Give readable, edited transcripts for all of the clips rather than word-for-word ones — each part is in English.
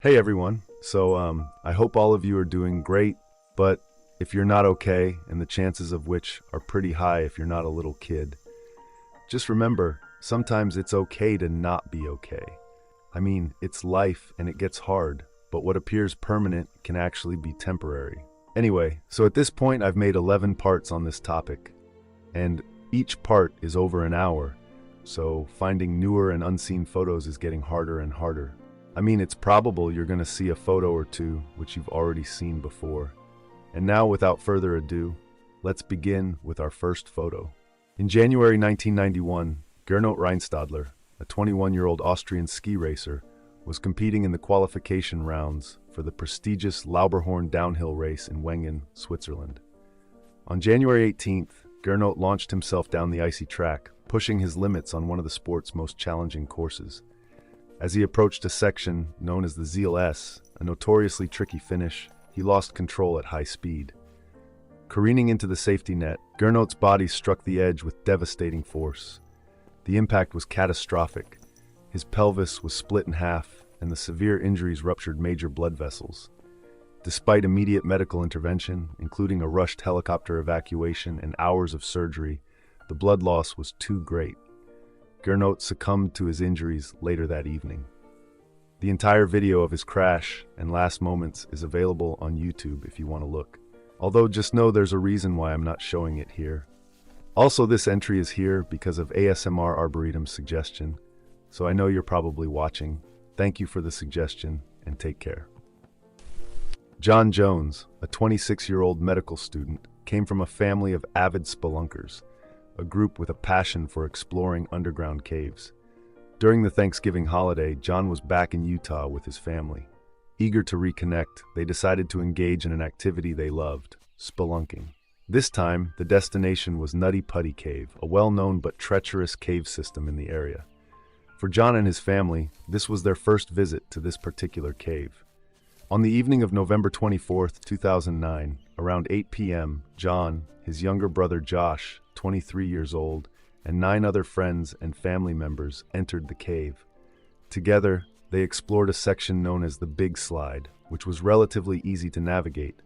Hey everyone. I hope all of you are doing great, but if you're not okay, and the chances of which are pretty high if you're not a little kid, just remember, sometimes it's okay to not be okay. I mean, it's life and it gets hard, but what appears permanent can actually be temporary. Anyway, so at this point I've made 11 parts on this topic, and each part is over an hour, so finding newer and unseen photos is getting harder and harder. I mean, it's probable you're going to see a photo or two which you've already seen before. And now, without further ado, let's begin with our first photo. In January 1991, Gernot Reinstadler, a 21-year-old Austrian ski racer, was competing in the qualification rounds for the prestigious Lauberhorn downhill race in Wengen, Switzerland. On January 18th, Gernot launched himself down the icy track, pushing his limits on one of the sport's most challenging courses. As he approached a section known as the Ziel S, a notoriously tricky finish, he lost control at high speed. Careening into the safety net, Gernot's body struck the edge with devastating force. The impact was catastrophic. His pelvis was split in half, and the severe injuries ruptured major blood vessels. Despite immediate medical intervention, including a rushed helicopter evacuation and hours of surgery, the blood loss was too great. Gernot succumbed to his injuries later that evening. The entire video of his crash and last moments is available on YouTube if you want to look. Although just know there's a reason why I'm not showing it here. Also, this entry is here because of ASMR Arboretum's suggestion, so I know you're probably watching. Thank you for the suggestion, and take care. John Jones, a 26-year-old medical student, came from a family of avid spelunkers, a group with a passion for exploring underground caves. During the Thanksgiving holiday, John was back in Utah with his family. Eager to reconnect, they decided to engage in an activity they loved, spelunking. This time, the destination was Nutty Putty Cave, a well-known but treacherous cave system in the area. For John and his family, this was their first visit to this particular cave. On the evening of November 24, 2009, around 8 p.m., John, his younger brother Josh, 23 years old, and 9 other friends and family members entered the cave. Together, they explored a section known as the Big Slide, which was relatively easy to navigate.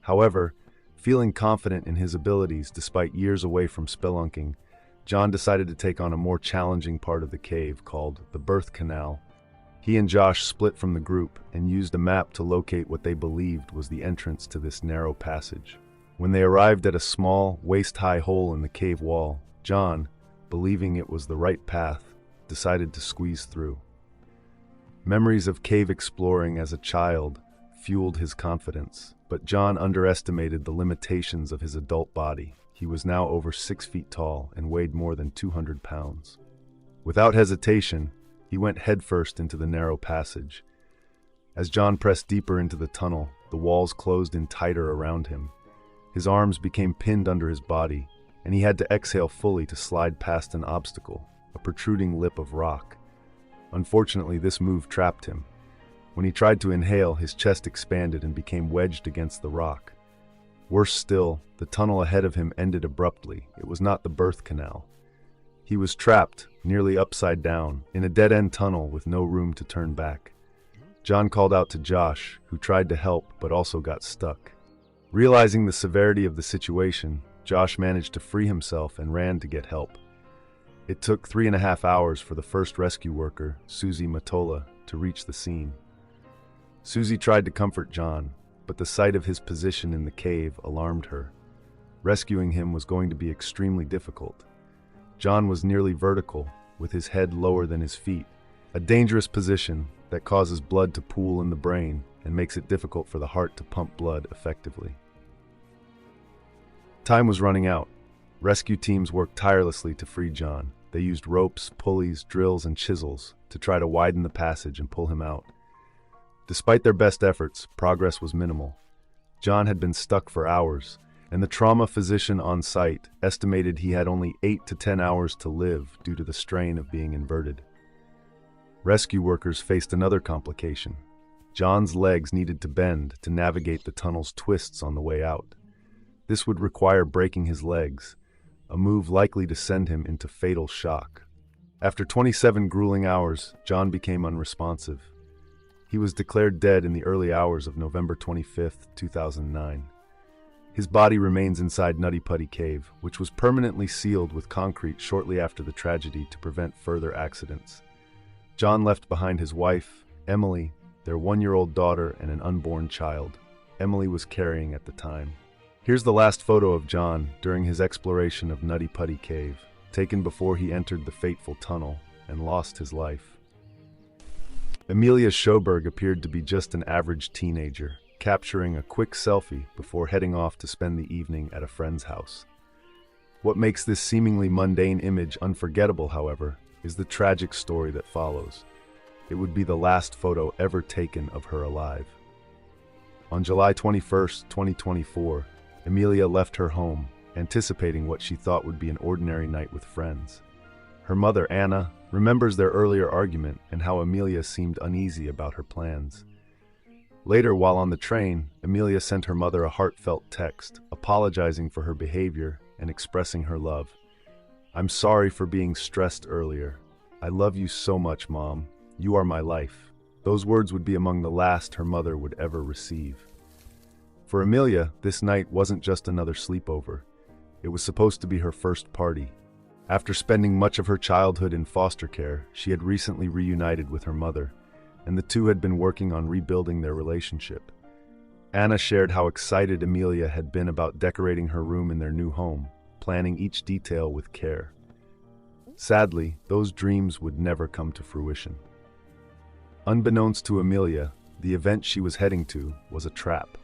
However, feeling confident in his abilities despite years away from spelunking, John decided to take on a more challenging part of the cave called the Birth Canal. He and Josh split from the group and used a map to locate what they believed was the entrance to this narrow passage. When they arrived at a small, waist-high hole in the cave wall, John, believing it was the right path, decided to squeeze through. Memories of cave exploring as a child fueled his confidence, but John underestimated the limitations of his adult body. He was now over 6 feet tall and weighed more than 200 pounds. Without hesitation, he went headfirst into the narrow passage. As John pressed deeper into the tunnel, the walls closed in tighter around him. His arms became pinned under his body, and he had to exhale fully to slide past an obstacle, a protruding lip of rock. Unfortunately, this move trapped him. When he tried to inhale, his chest expanded and became wedged against the rock. Worse still, the tunnel ahead of him ended abruptly. It was not the birth canal. He was trapped, nearly upside down, in a dead-end tunnel with no room to turn back. John called out to Josh, who tried to help but also got stuck. Realizing the severity of the situation, Josh managed to free himself and ran to get help. It took 3.5 hours for the first rescue worker, Susie Matola, to reach the scene. Susie tried to comfort John, but the sight of his position in the cave alarmed her. Rescuing him was going to be extremely difficult. John was nearly vertical, with his head lower than his feet, a dangerous position that causes blood to pool in the brain and makes it difficult for the heart to pump blood effectively. Time was running out. Rescue teams worked tirelessly to free John. They used ropes, pulleys, drills, and chisels to try to widen the passage and pull him out. Despite their best efforts, progress was minimal. John had been stuck for hours, and the trauma physician on site estimated he had only 8 to 10 hours to live due to the strain of being inverted. Rescue workers faced another complication. John's legs needed to bend to navigate the tunnel's twists on the way out. This would require breaking his legs, a move likely to send him into fatal shock. After 27 grueling hours, John became unresponsive. He was declared dead in the early hours of November 25, 2009. His body remains inside Nutty Putty Cave, which was permanently sealed with concrete shortly after the tragedy to prevent further accidents. John left behind his wife, Emily, their 1-year-old daughter, and an unborn child. Emily was carrying at the time. Here's the last photo of John during his exploration of Nutty Putty Cave, taken before he entered the fateful tunnel and lost his life. Emilia Sjöberg appeared to be just an average teenager, capturing a quick selfie before heading off to spend the evening at a friend's house. What makes this seemingly mundane image unforgettable, however, is the tragic story that follows. It would be the last photo ever taken of her alive. On July 21, 2024, Emilia left her home, anticipating what she thought would be an ordinary night with friends. Her mother, Anna, remembers their earlier argument and how Emilia seemed uneasy about her plans. Later, while on the train, Emilia sent her mother a heartfelt text, apologizing for her behavior and expressing her love. "I'm sorry for being stressed earlier. I love you so much, Mom. You are my life." Those words would be among the last her mother would ever receive. For Emilia, this night wasn't just another sleepover. It was supposed to be her first party. After spending much of her childhood in foster care, she had recently reunited with her mother, and the two had been working on rebuilding their relationship. Anna shared how excited Emilia had been about decorating her room in their new home, planning each detail with care. Sadly, those dreams would never come to fruition. Unbeknownst to Emilia, the event she was heading to was a trap.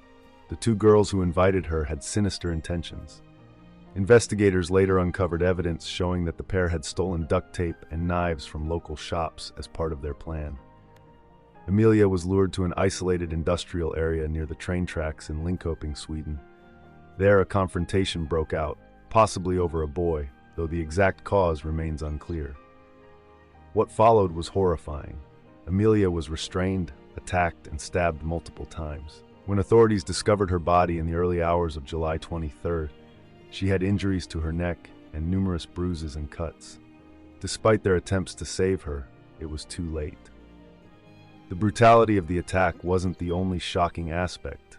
The two girls who invited her had sinister intentions. Investigators later uncovered evidence showing that the pair had stolen duct tape and knives from local shops as part of their plan. Emilia was lured to an isolated industrial area near the train tracks in Linköping, Sweden. There, a confrontation broke out, possibly over a boy, though the exact cause remains unclear. What followed was horrifying. Emilia was restrained, attacked, and stabbed multiple times. When authorities discovered her body in the early hours of July 23rd, she had injuries to her neck and numerous bruises and cuts. Despite their attempts to save her, it was too late. The brutality of the attack wasn't the only shocking aspect.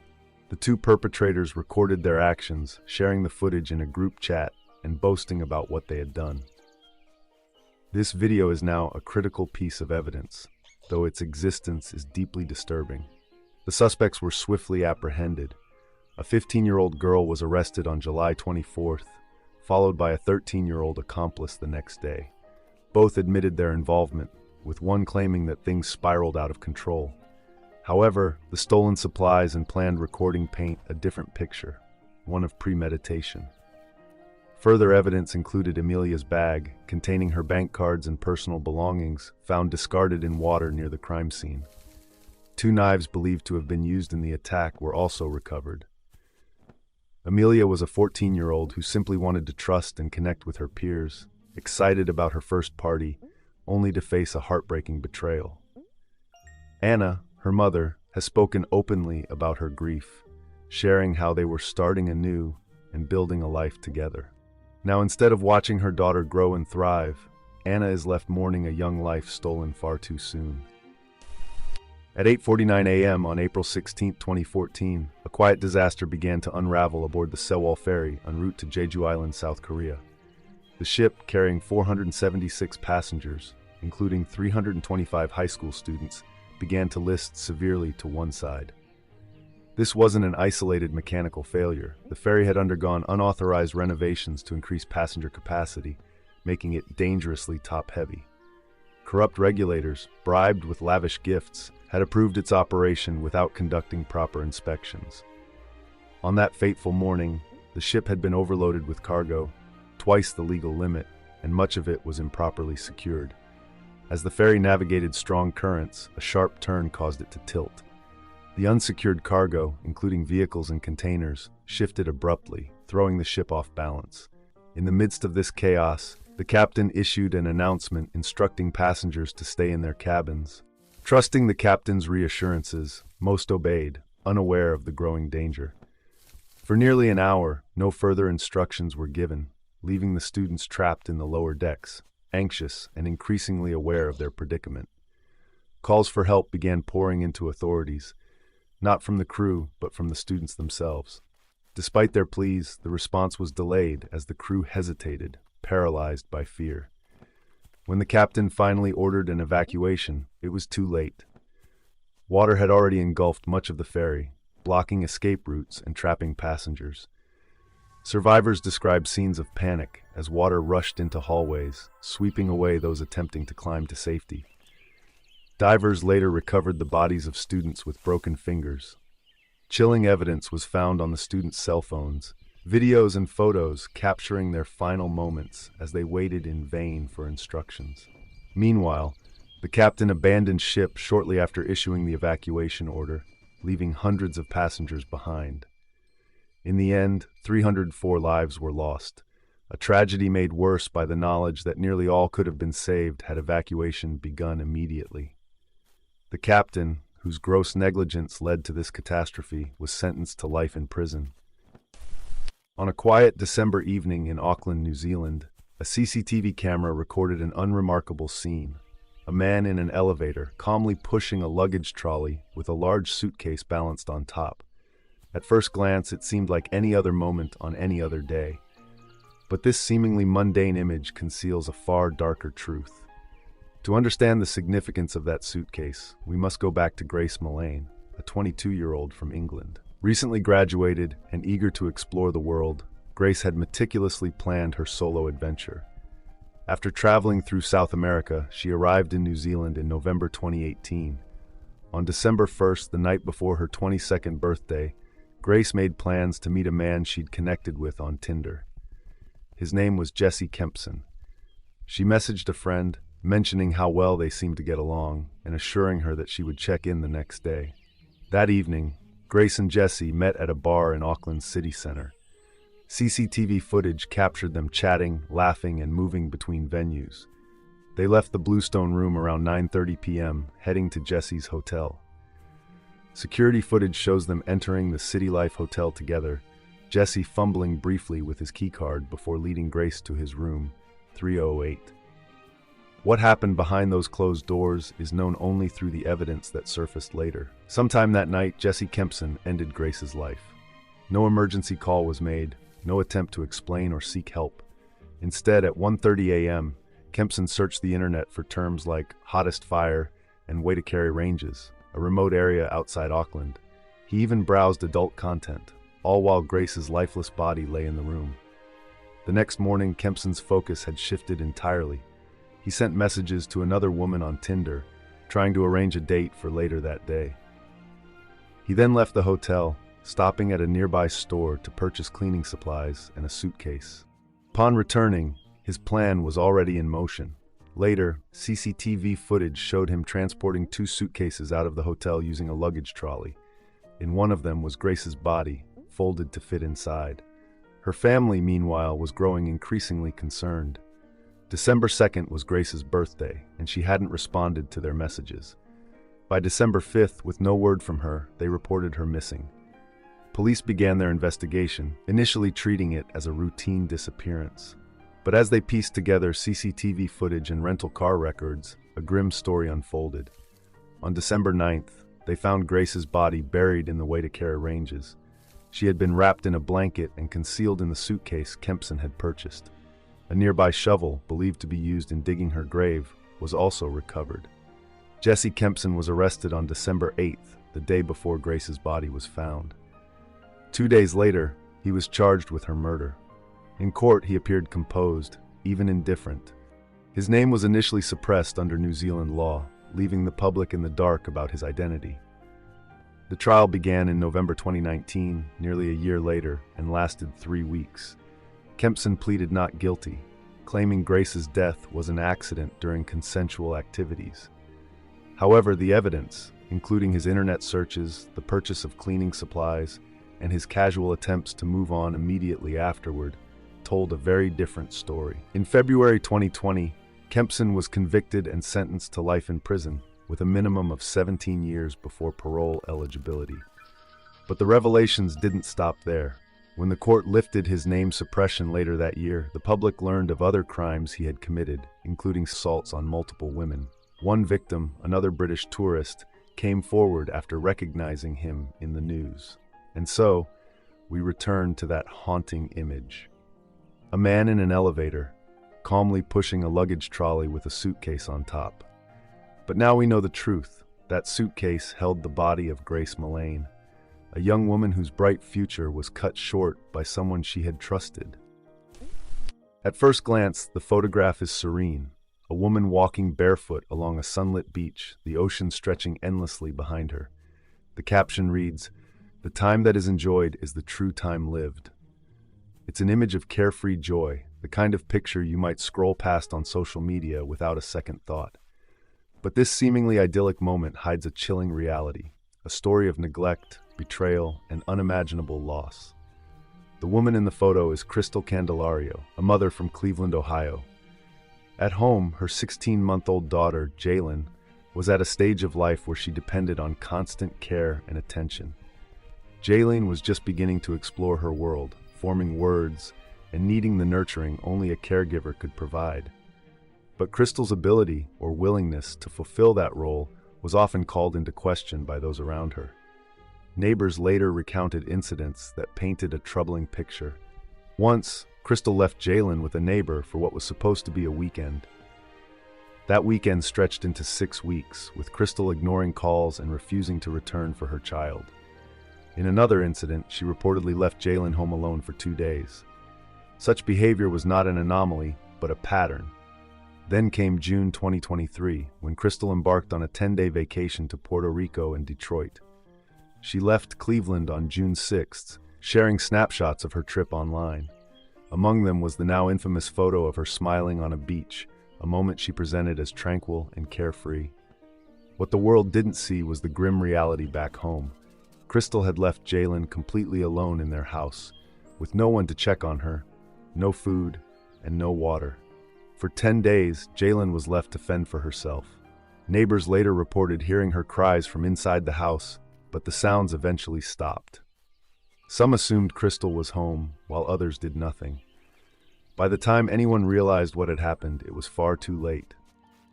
The two perpetrators recorded their actions, sharing the footage in a group chat and boasting about what they had done. This video is now a critical piece of evidence, though its existence is deeply disturbing. The suspects were swiftly apprehended. A 15-year-old girl was arrested on July 24th, followed by a 13-year-old accomplice the next day. Both admitted their involvement, with one claiming that things spiraled out of control. However, the stolen supplies and planned recording paint a different picture, one of premeditation. Further evidence included Emilia's bag, containing her bank cards and personal belongings, found discarded in water near the crime scene. 2 knives believed to have been used in the attack were also recovered. Emilia was a 14-year-old who simply wanted to trust and connect with her peers, excited about her first party, only to face a heartbreaking betrayal. Anna, her mother, has spoken openly about her grief, sharing how they were starting anew and building a life together. Now, instead of watching her daughter grow and thrive, Anna is left mourning a young life stolen far too soon. At 8:49 a.m. on April 16, 2014, a quiet disaster began to unravel aboard the Sewol ferry en route to Jeju Island, South Korea. The ship, carrying 476 passengers, including 325 high school students, began to list severely to one side. This wasn't an isolated mechanical failure. The ferry had undergone unauthorized renovations to increase passenger capacity, making it dangerously top-heavy. Corrupt regulators, bribed with lavish gifts, had approved its operation without conducting proper inspections. On that fateful morning, the ship had been overloaded with cargo, twice the legal limit, and much of it was improperly secured. As the ferry navigated strong currents, a sharp turn caused it to tilt. The unsecured cargo, including vehicles and containers, shifted abruptly, throwing the ship off balance. In the midst of this chaos, the captain issued an announcement instructing passengers to stay in their cabins. Trusting the captain's reassurances, most obeyed, unaware of the growing danger. For nearly an hour, no further instructions were given, leaving the students trapped in the lower decks, anxious and increasingly aware of their predicament. Calls for help began pouring into authorities, not from the crew, but from the students themselves. Despite their pleas, the response was delayed as the crew hesitated, paralyzed by fear. When the captain finally ordered an evacuation, it was too late. Water had already engulfed much of the ferry, blocking escape routes and trapping passengers. Survivors described scenes of panic as water rushed into hallways, sweeping away those attempting to climb to safety. Divers later recovered the bodies of students with broken fingers. Chilling evidence was found on the students' cell phones, videos and photos capturing their final moments as they waited in vain for instructions. Meanwhile, the captain abandoned ship shortly after issuing the evacuation order, leaving hundreds of passengers behind. In the end, 304 lives were lost, a tragedy made worse by the knowledge that nearly all could have been saved had evacuation begun immediately. The captain, whose gross negligence led to this catastrophe, was sentenced to life in prison. On a quiet December evening in Auckland, New Zealand, a CCTV camera recorded an unremarkable scene. A man in an elevator, calmly pushing a luggage trolley with a large suitcase balanced on top. At first glance, it seemed like any other moment on any other day. But this seemingly mundane image conceals a far darker truth. To understand the significance of that suitcase, we must go back to Grace Millane, a 22-year-old from England. Recently graduated and eager to explore the world, Grace had meticulously planned her solo adventure. After traveling through South America, she arrived in New Zealand in November 2018. On December 1st, the night before her 22nd birthday, Grace made plans to meet a man she'd connected with on Tinder. His name was Jesse Kempson. She messaged a friend, mentioning how well they seemed to get along and assuring her that she would check in the next day. That evening, Grace and Jesse met at a bar in Auckland's city center. CCTV footage captured them chatting, laughing, and moving between venues. They left the Bluestone Room around 9:30 p.m., heading to Jesse's hotel. Security footage shows them entering the City Life Hotel together, Jesse fumbling briefly with his keycard before leading Grace to his room, 308. What happened behind those closed doors is known only through the evidence that surfaced later. Sometime that night, Jesse Kempson ended Grace's life. No emergency call was made, no attempt to explain or seek help. Instead, at 1:30 a.m., Kempson searched the internet for terms like hottest fire and way to carry ranges, a remote area outside Auckland. He even browsed adult content, all while Grace's lifeless body lay in the room. The next morning, Kempson's focus had shifted entirely. He sent messages to another woman on Tinder, trying to arrange a date for later that day. He then left the hotel, stopping at a nearby store to purchase cleaning supplies and a suitcase. Upon returning, his plan was already in motion. Later, CCTV footage showed him transporting 2 suitcases out of the hotel using a luggage trolley. In one of them was Grace's body, folded to fit inside. Her family, meanwhile, was growing increasingly concerned. December 2nd was Grace's birthday, and she hadn't responded to their messages. By December 5th, with no word from her, they reported her missing. Police began their investigation, initially treating it as a routine disappearance. But as they pieced together CCTV footage and rental car records, a grim story unfolded. On December 9th, they found Grace's body buried in the Waitakere Ranges. She had been wrapped in a blanket and concealed in the suitcase Kempson had purchased. A nearby shovel, believed to be used in digging her grave, was also recovered. Jesse Kempson was arrested on December 8th, the day before Grace's body was found. 2 days later, he was charged with her murder. In court, he appeared composed, even indifferent. His name was initially suppressed under New Zealand law, leaving the public in the dark about his identity. The trial began in November 2019, nearly a year later, and lasted 3 weeks. Kempson pleaded not guilty, claiming Grace's death was an accident during consensual activities. However, the evidence, including his internet searches, the purchase of cleaning supplies, and his casual attempts to move on immediately afterward, told a very different story. In February 2020, Kempson was convicted and sentenced to life in prison, with a minimum of 17 years before parole eligibility. But the revelations didn't stop there. When the court lifted his name suppression later that year, the public learned of other crimes he had committed, including assaults on multiple women. One victim, another British tourist, came forward after recognizing him in the news. And so, we return to that haunting image. A man in an elevator, calmly pushing a luggage trolley with a suitcase on top. But now we know the truth. That suitcase held the body of Grace Millane, a young woman whose bright future was cut short by someone she had trusted. At first glance, the photograph is serene. A woman walking barefoot along a sunlit beach, the ocean stretching endlessly behind her. The caption reads, "The time that is enjoyed is the true time lived." It's an image of carefree joy, the kind of picture you might scroll past on social media without a second thought. But this seemingly idyllic moment hides a chilling reality, a story of neglect, betrayal, and unimaginable loss. The woman in the photo is Kristel Candelario, a mother from Cleveland, Ohio. At home, her 16-month-old daughter, Jaylin, was at a stage of life where she depended on constant care and attention. Jaylin was just beginning to explore her world, forming words, and needing the nurturing only a caregiver could provide. But Kristel's ability, or willingness, to fulfill that role was often called into question by those around her. Neighbors later recounted incidents that painted a troubling picture. Once, Kristel left Jaylin with a neighbor for what was supposed to be a weekend. That weekend stretched into 6 weeks, with Kristel ignoring calls and refusing to return for her child. In another incident, she reportedly left Jaylin home alone for 2 days. Such behavior was not an anomaly, but a pattern. Then came June 2023, when Kristel embarked on a 10-day vacation to Puerto Rico and Detroit. She left Cleveland on June 6th, sharing snapshots of her trip online. Among them was the now infamous photo of her smiling on a beach, a moment she presented as tranquil and carefree. What the world didn't see was the grim reality back home. Kristel had left Jaylin completely alone in their house, with no one to check on her, no food, and no water. For 10 days, Jaylin was left to fend for herself. Neighbors later reported hearing her cries from inside the house, but the sounds eventually stopped. Some assumed Kristel was home, while others did nothing. By the time anyone realized what had happened, it was far too late.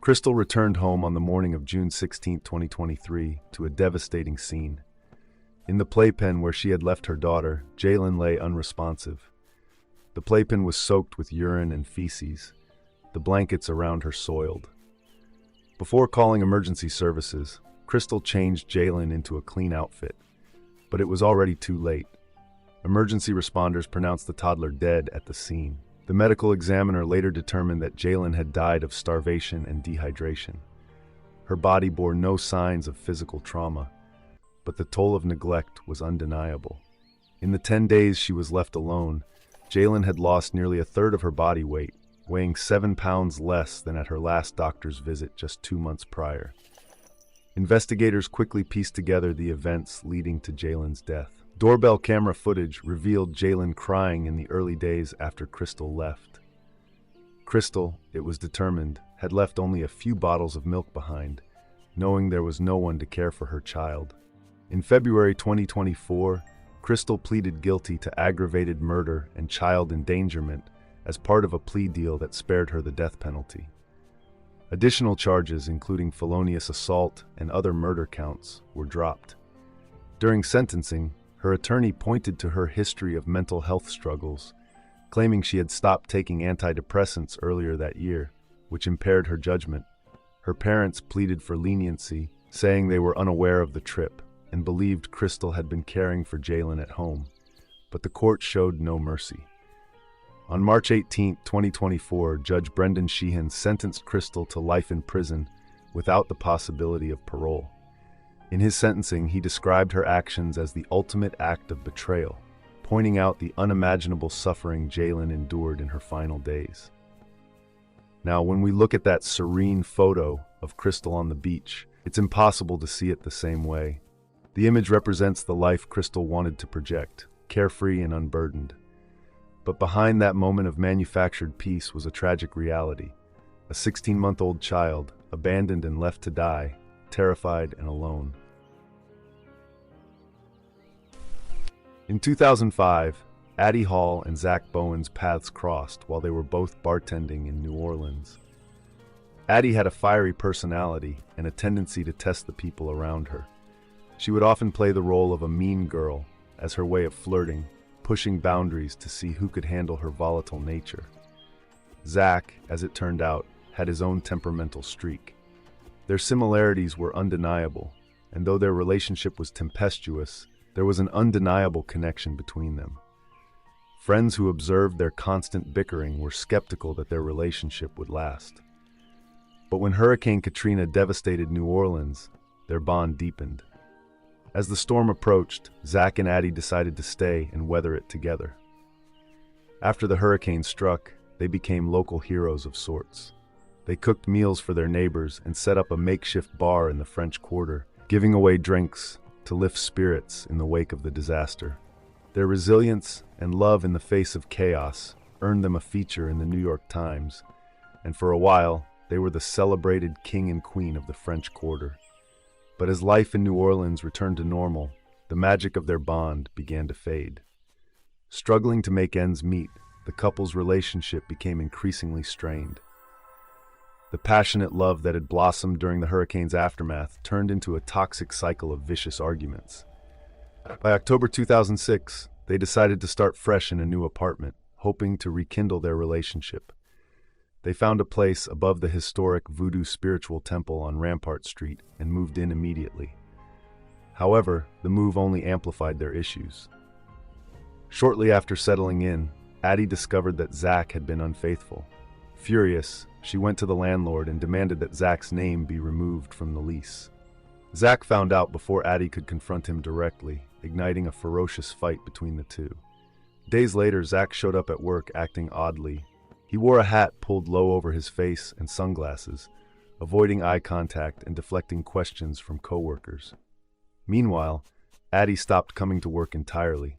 Kristel returned home on the morning of June 16, 2023, to a devastating scene. In the playpen where she had left her daughter, Jaylin lay unresponsive. The playpen was soaked with urine and feces, the blankets around her soiled. Before calling emergency services, Kristel changed Jaylin into a clean outfit, but it was already too late. Emergency responders pronounced the toddler dead at the scene. The medical examiner later determined that Jaylin had died of starvation and dehydration. Her body bore no signs of physical trauma, but the toll of neglect was undeniable. In the 10 days she was left alone, Jaylin had lost nearly a third of her body weight, weighing 7 pounds less than at her last doctor's visit just 2 months prior. Investigators quickly pieced together the events leading to Jaylin's death. Doorbell camera footage revealed Jaylin crying in the early days after Kristel left. Kristel, it was determined, had left only a few bottles of milk behind, knowing there was no one to care for her child. In February 2024, Kristel pleaded guilty to aggravated murder and child endangerment as part of a plea deal that spared her the death penalty. Additional charges, including felonious assault and other murder counts, were dropped. During sentencing, her attorney pointed to her history of mental health struggles, claiming she had stopped taking antidepressants earlier that year, which impaired her judgment. Her parents pleaded for leniency, saying they were unaware of the trip and believed Kristel had been caring for Jaylin at home, but the court showed no mercy. On March 18, 2024, Judge Brendan Sheehan sentenced Kristel to life in prison without the possibility of parole. In his sentencing, he described her actions as the ultimate act of betrayal, pointing out the unimaginable suffering Jaylin endured in her final days. Now, when we look at that serene photo of Kristel on the beach, it's impossible to see it the same way. The image represents the life Kristel wanted to project, carefree and unburdened. But behind that moment of manufactured peace was a tragic reality. A 16-month-old child, abandoned and left to die, terrified and alone. In 2005, Addie Hall and Zach Bowen's paths crossed while they were both bartending in New Orleans. Addie had a fiery personality and a tendency to test the people around her. She would often play the role of a mean girl as her way of flirting, pushing boundaries to see who could handle her volatile nature. Zach, as it turned out, had his own temperamental streak. Their similarities were undeniable, and though their relationship was tempestuous, there was an undeniable connection between them. Friends who observed their constant bickering were skeptical that their relationship would last. But when Hurricane Katrina devastated New Orleans, their bond deepened. As the storm approached, Zach and Addie decided to stay and weather it together. After the hurricane struck, they became local heroes of sorts. They cooked meals for their neighbors and set up a makeshift bar in the French Quarter, giving away drinks to lift spirits in the wake of the disaster. Their resilience and love in the face of chaos earned them a feature in the New York Times, and for a while, they were the celebrated king and queen of the French Quarter. But as life in New Orleans returned to normal, the magic of their bond began to fade. Struggling to make ends meet, the couple's relationship became increasingly strained. The passionate love that had blossomed during the hurricane's aftermath turned into a toxic cycle of vicious arguments. By October 2006, they decided to start fresh in a new apartment, hoping to rekindle their relationship. They found a place above the historic Voodoo Spiritual Temple on Rampart Street and moved in immediately. However, the move only amplified their issues. Shortly after settling in, Addie discovered that Zach had been unfaithful. Furious, she went to the landlord and demanded that Zach's name be removed from the lease. Zach found out before Addie could confront him directly, igniting a ferocious fight between the two. Days later, Zach showed up at work acting oddly. He wore a hat pulled low over his face and sunglasses, avoiding eye contact and deflecting questions from coworkers. Meanwhile, Addie stopped coming to work entirely.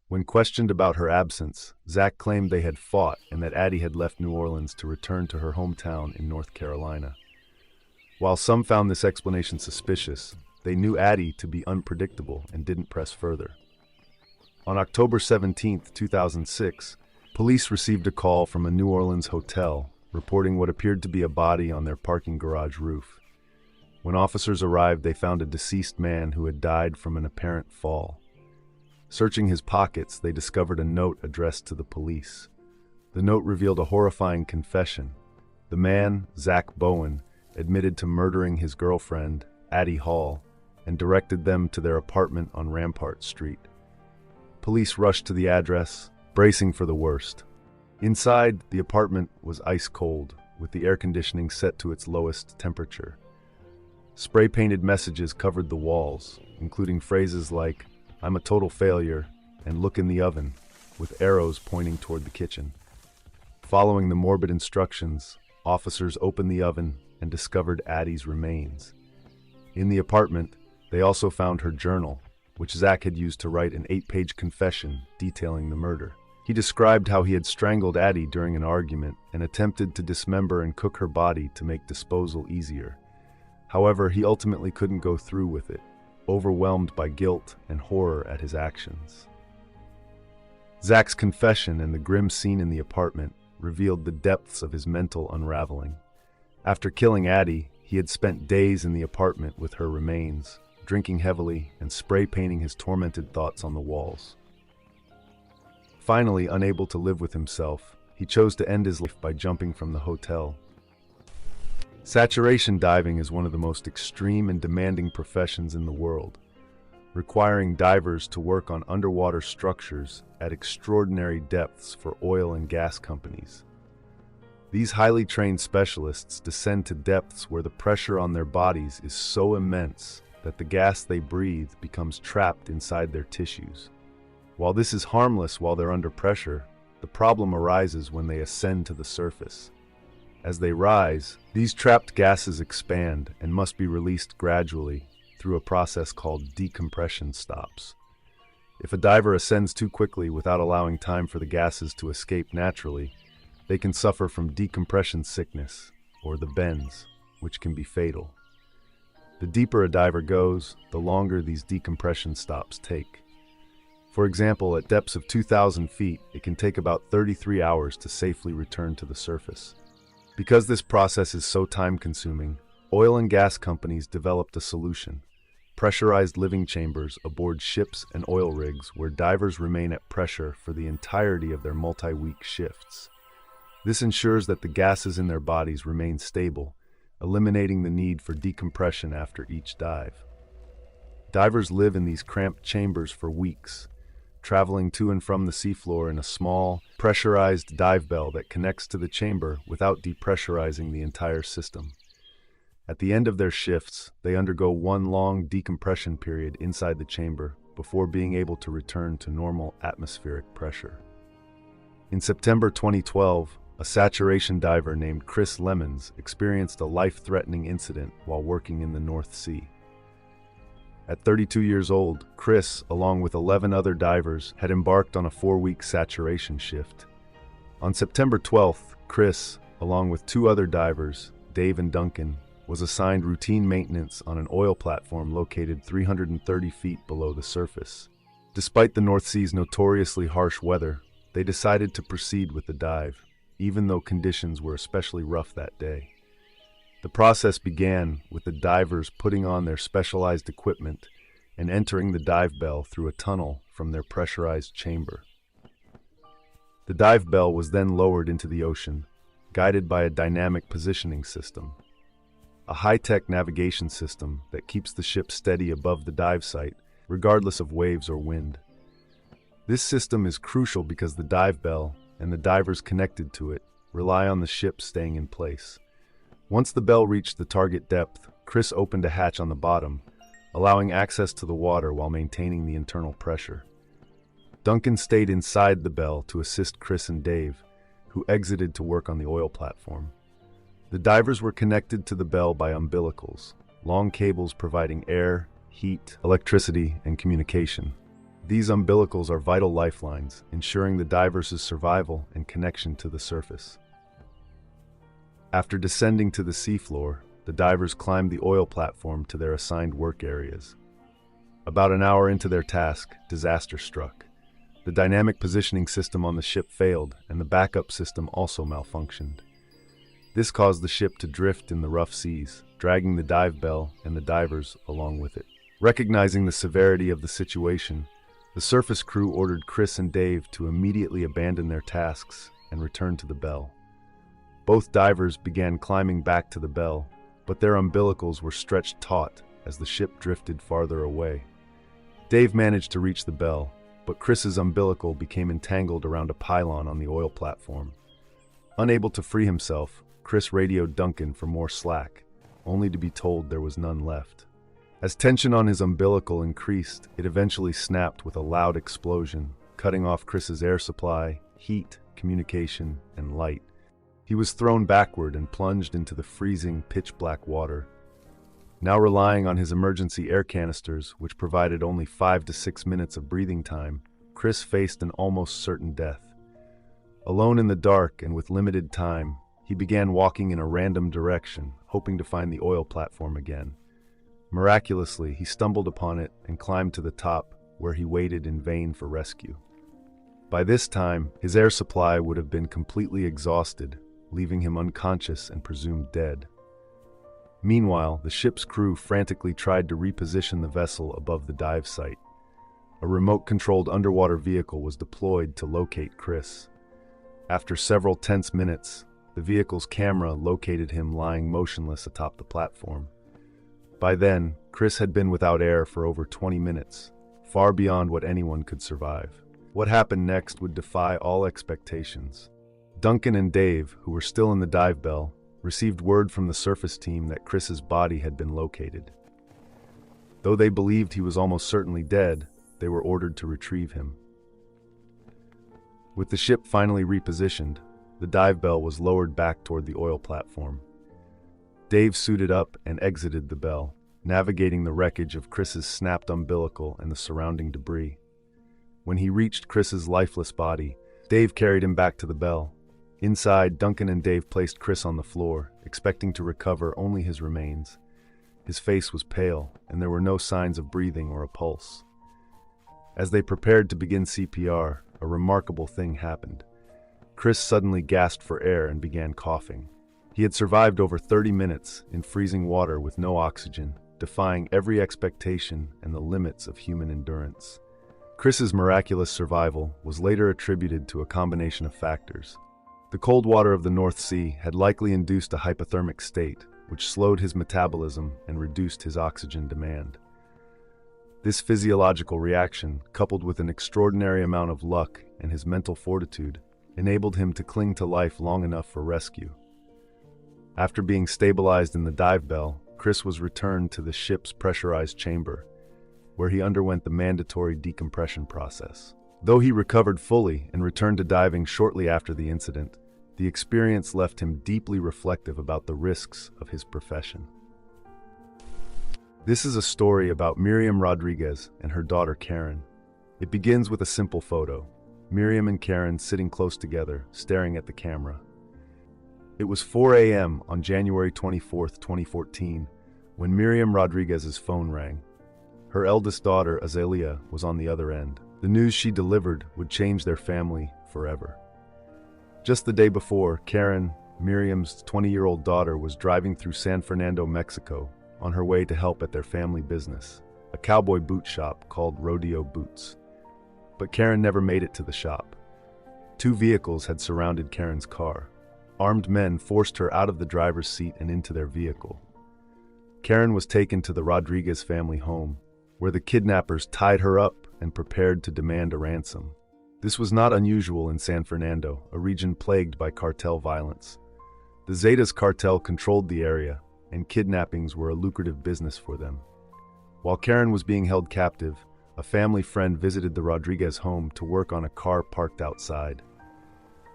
When questioned about her absence, Zach claimed they had fought and that Addie had left New Orleans to return to her hometown in North Carolina. While some found this explanation suspicious, they knew Addie to be unpredictable and didn't press further. On October 17, 2006, police received a call from a New Orleans hotel reporting what appeared to be a body on their parking garage roof. When officers arrived, they found a deceased man who had died from an apparent fall. Searching his pockets, they discovered a note addressed to the police. The note revealed a horrifying confession. The man, Zach Bowen, admitted to murdering his girlfriend, Addie Hall, and directed them to their apartment on Rampart Street. Police rushed to the address, bracing for the worst. Inside, the apartment was ice cold, with the air conditioning set to its lowest temperature. Spray-painted messages covered the walls, including phrases like, "I'm a total failure," and "look in the oven," with arrows pointing toward the kitchen. Following the morbid instructions, officers opened the oven and discovered Addie's remains. In the apartment, they also found her journal, which Zach had used to write an 8-page confession detailing the murder. He described how he had strangled Addie during an argument and attempted to dismember and cook her body to make disposal easier. However, he ultimately couldn't go through with it, overwhelmed by guilt and horror at his actions. Zach's confession and the grim scene in the apartment revealed the depths of his mental unraveling. After killing Addie, he had spent days in the apartment with her remains, drinking heavily and spray-painting his tormented thoughts on the walls. Finally, unable to live with himself, he chose to end his life by jumping from the hotel. Saturation diving is one of the most extreme and demanding professions in the world, requiring divers to work on underwater structures at extraordinary depths for oil and gas companies. These highly trained specialists descend to depths where the pressure on their bodies is so immense that the gas they breathe becomes trapped inside their tissues. While this is harmless while they're under pressure, the problem arises when they ascend to the surface. As they rise, these trapped gases expand and must be released gradually through a process called decompression stops. If a diver ascends too quickly without allowing time for the gases to escape naturally, they can suffer from decompression sickness, or the bends, which can be fatal. The deeper a diver goes, the longer these decompression stops take. For example, at depths of 2,000 feet, it can take about 33 hours to safely return to the surface. Because this process is so time-consuming, oil and gas companies developed a solution: pressurized living chambers aboard ships and oil rigs where divers remain at pressure for the entirety of their multi-week shifts. This ensures that the gases in their bodies remain stable, eliminating the need for decompression after each dive. Divers live in these cramped chambers for weeks, traveling to and from the seafloor in a small, pressurized dive bell that connects to the chamber without depressurizing the entire system. At the end of their shifts, they undergo one long decompression period inside the chamber before being able to return to normal atmospheric pressure. In September 2012, a saturation diver named Chris Lemons experienced a life-threatening incident while working in the North Sea. At 32 years old, Chris, along with 11 other divers, had embarked on a 4-week saturation shift. On September 12th, Chris, along with 2 other divers, Dave and Duncan, was assigned routine maintenance on an oil platform located 330 feet below the surface. Despite the North Sea's notoriously harsh weather, they decided to proceed with the dive, even though conditions were especially rough that day. The process began with the divers putting on their specialized equipment and entering the dive bell through a tunnel from their pressurized chamber. The dive bell was then lowered into the ocean, guided by a dynamic positioning system, a high-tech navigation system that keeps the ship steady above the dive site, regardless of waves or wind. This system is crucial because the dive bell and the divers connected to it rely on the ship staying in place. Once the bell reached the target depth, Chris opened a hatch on the bottom, allowing access to the water while maintaining the internal pressure. Duncan stayed inside the bell to assist Chris and Dave, who exited to work on the oil platform. The divers were connected to the bell by umbilicals, long cables providing air, heat, electricity, and communication. These umbilicals are vital lifelines, ensuring the divers' survival and connection to the surface. After descending to the seafloor, the divers climbed the oil platform to their assigned work areas. About an hour into their task, disaster struck. The dynamic positioning system on the ship failed, and the backup system also malfunctioned. This caused the ship to drift in the rough seas, dragging the dive bell and the divers along with it. Recognizing the severity of the situation, the surface crew ordered Chris and Dave to immediately abandon their tasks and return to the bell. Both divers began climbing back to the bell, but their umbilicals were stretched taut as the ship drifted farther away. Dave managed to reach the bell, but Chris's umbilical became entangled around a pylon on the oil platform. Unable to free himself, Chris radioed Duncan for more slack, only to be told there was none left. As tension on his umbilical increased, it eventually snapped with a loud explosion, cutting off Chris's air supply, heat, communication, and light. He was thrown backward and plunged into the freezing, pitch-black water. Now relying on his emergency air canisters, which provided only 5 to 6 minutes of breathing time, Chris faced an almost certain death. Alone in the dark and with limited time, he began walking in a random direction, hoping to find the oil platform again. Miraculously, he stumbled upon it and climbed to the top, where he waited in vain for rescue. By this time, his air supply would have been completely exhausted, leaving him unconscious and presumed dead. Meanwhile, the ship's crew frantically tried to reposition the vessel above the dive site. A remote-controlled underwater vehicle was deployed to locate Chris. After several tense minutes, the vehicle's camera located him lying motionless atop the platform. By then, Chris had been without air for over 20 minutes, far beyond what anyone could survive. What happened next would defy all expectations. Duncan and Dave, who were still in the dive bell, received word from the surface team that Chris's body had been located. Though they believed he was almost certainly dead, they were ordered to retrieve him. With the ship finally repositioned, the dive bell was lowered back toward the oil platform. Dave suited up and exited the bell, navigating the wreckage of Chris's snapped umbilical and the surrounding debris. When he reached Chris's lifeless body, Dave carried him back to the bell. Inside, Duncan and Dave placed Chris on the floor, expecting to recover only his remains. His face was pale, and there were no signs of breathing or a pulse. As they prepared to begin CPR, a remarkable thing happened. Chris suddenly gasped for air and began coughing. He had survived over 30 minutes in freezing water with no oxygen, defying every expectation and the limits of human endurance. Chris's miraculous survival was later attributed to a combination of factors. The cold water of the North Sea had likely induced a hypothermic state, which slowed his metabolism and reduced his oxygen demand. This physiological reaction, coupled with an extraordinary amount of luck and his mental fortitude, enabled him to cling to life long enough for rescue. After being stabilized in the dive bell, Chris was returned to the ship's pressurized chamber, where he underwent the mandatory decompression process. Though he recovered fully and returned to diving shortly after the incident, the experience left him deeply reflective about the risks of his profession. This is a story about Miriam Rodríguez and her daughter Karen. It begins with a simple photo, Miriam and Karen sitting close together, staring at the camera. It was 4 a.m. on January 24, 2014, when Miriam Rodríguez's phone rang. Her eldest daughter, Azelia, was on the other end. The news she delivered would change their family forever. Just the day before, Karen, Miriam's 20-year-old daughter, was driving through San Fernando, Mexico, on her way to help at their family business, a cowboy boot shop called Rodeo Boots. But Karen never made it to the shop. 2 vehicles had surrounded Karen's car. Armed men forced her out of the driver's seat and into their vehicle. Karen was taken to the Rodríguez family home, where the kidnappers tied her up and prepared to demand a ransom. This was not unusual in San Fernando, a region plagued by cartel violence. The Zetas cartel controlled the area, and kidnappings were a lucrative business for them. While Karen was being held captive, a family friend visited the Rodríguez home to work on a car parked outside.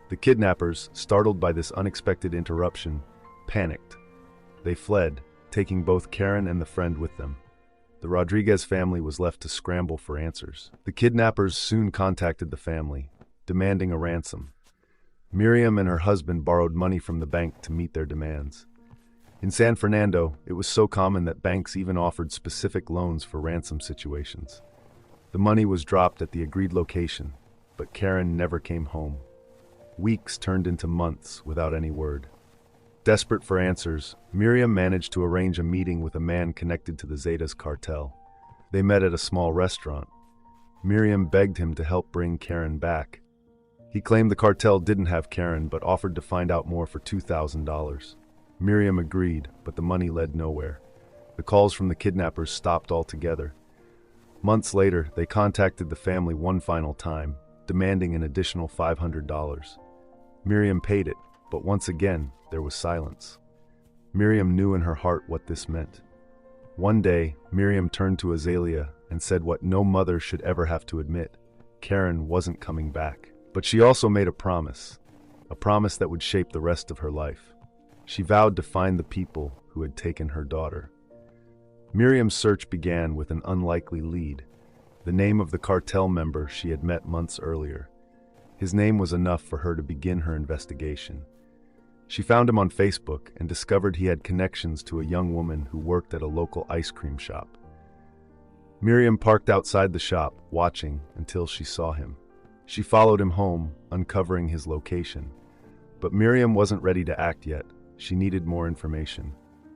The kidnappers, startled by this unexpected interruption, panicked. They fled, taking both Karen and the friend with them. The Rodríguez family was left to scramble for answers. The kidnappers soon contacted the family, demanding a ransom. Miriam and her husband borrowed money from the bank to meet their demands. In San Fernando, it was so common that banks even offered specific loans for ransom situations. The money was dropped at the agreed location, but Karen never came home. Weeks turned into months without any word. Desperate for answers, Miriam managed to arrange a meeting with a man connected to the Zetas cartel. They met at a small restaurant. Miriam begged him to help bring Karen back. He claimed the cartel didn't have Karen, but offered to find out more for $2,000. Miriam agreed, but the money led nowhere. The calls from the kidnappers stopped altogether. Months later, they contacted the family one final time, demanding an additional $500. Miriam paid it, but once again, there was silence. Miriam knew in her heart what this meant. One day, Miriam turned to Azelia and said what no mother should ever have to admit: Karen wasn't coming back. But she also made a promise that would shape the rest of her life. She vowed to find the people who had taken her daughter. Miriam's search began with an unlikely lead: the name of the cartel member she had met months earlier. His name was enough for her to begin her investigation. She found him on Facebook and discovered he had connections to a young woman who worked at a local ice cream shop. Miriam parked outside the shop, watching until she saw him. She followed him home, uncovering his location. But Miriam wasn't ready to act yet. She needed more information.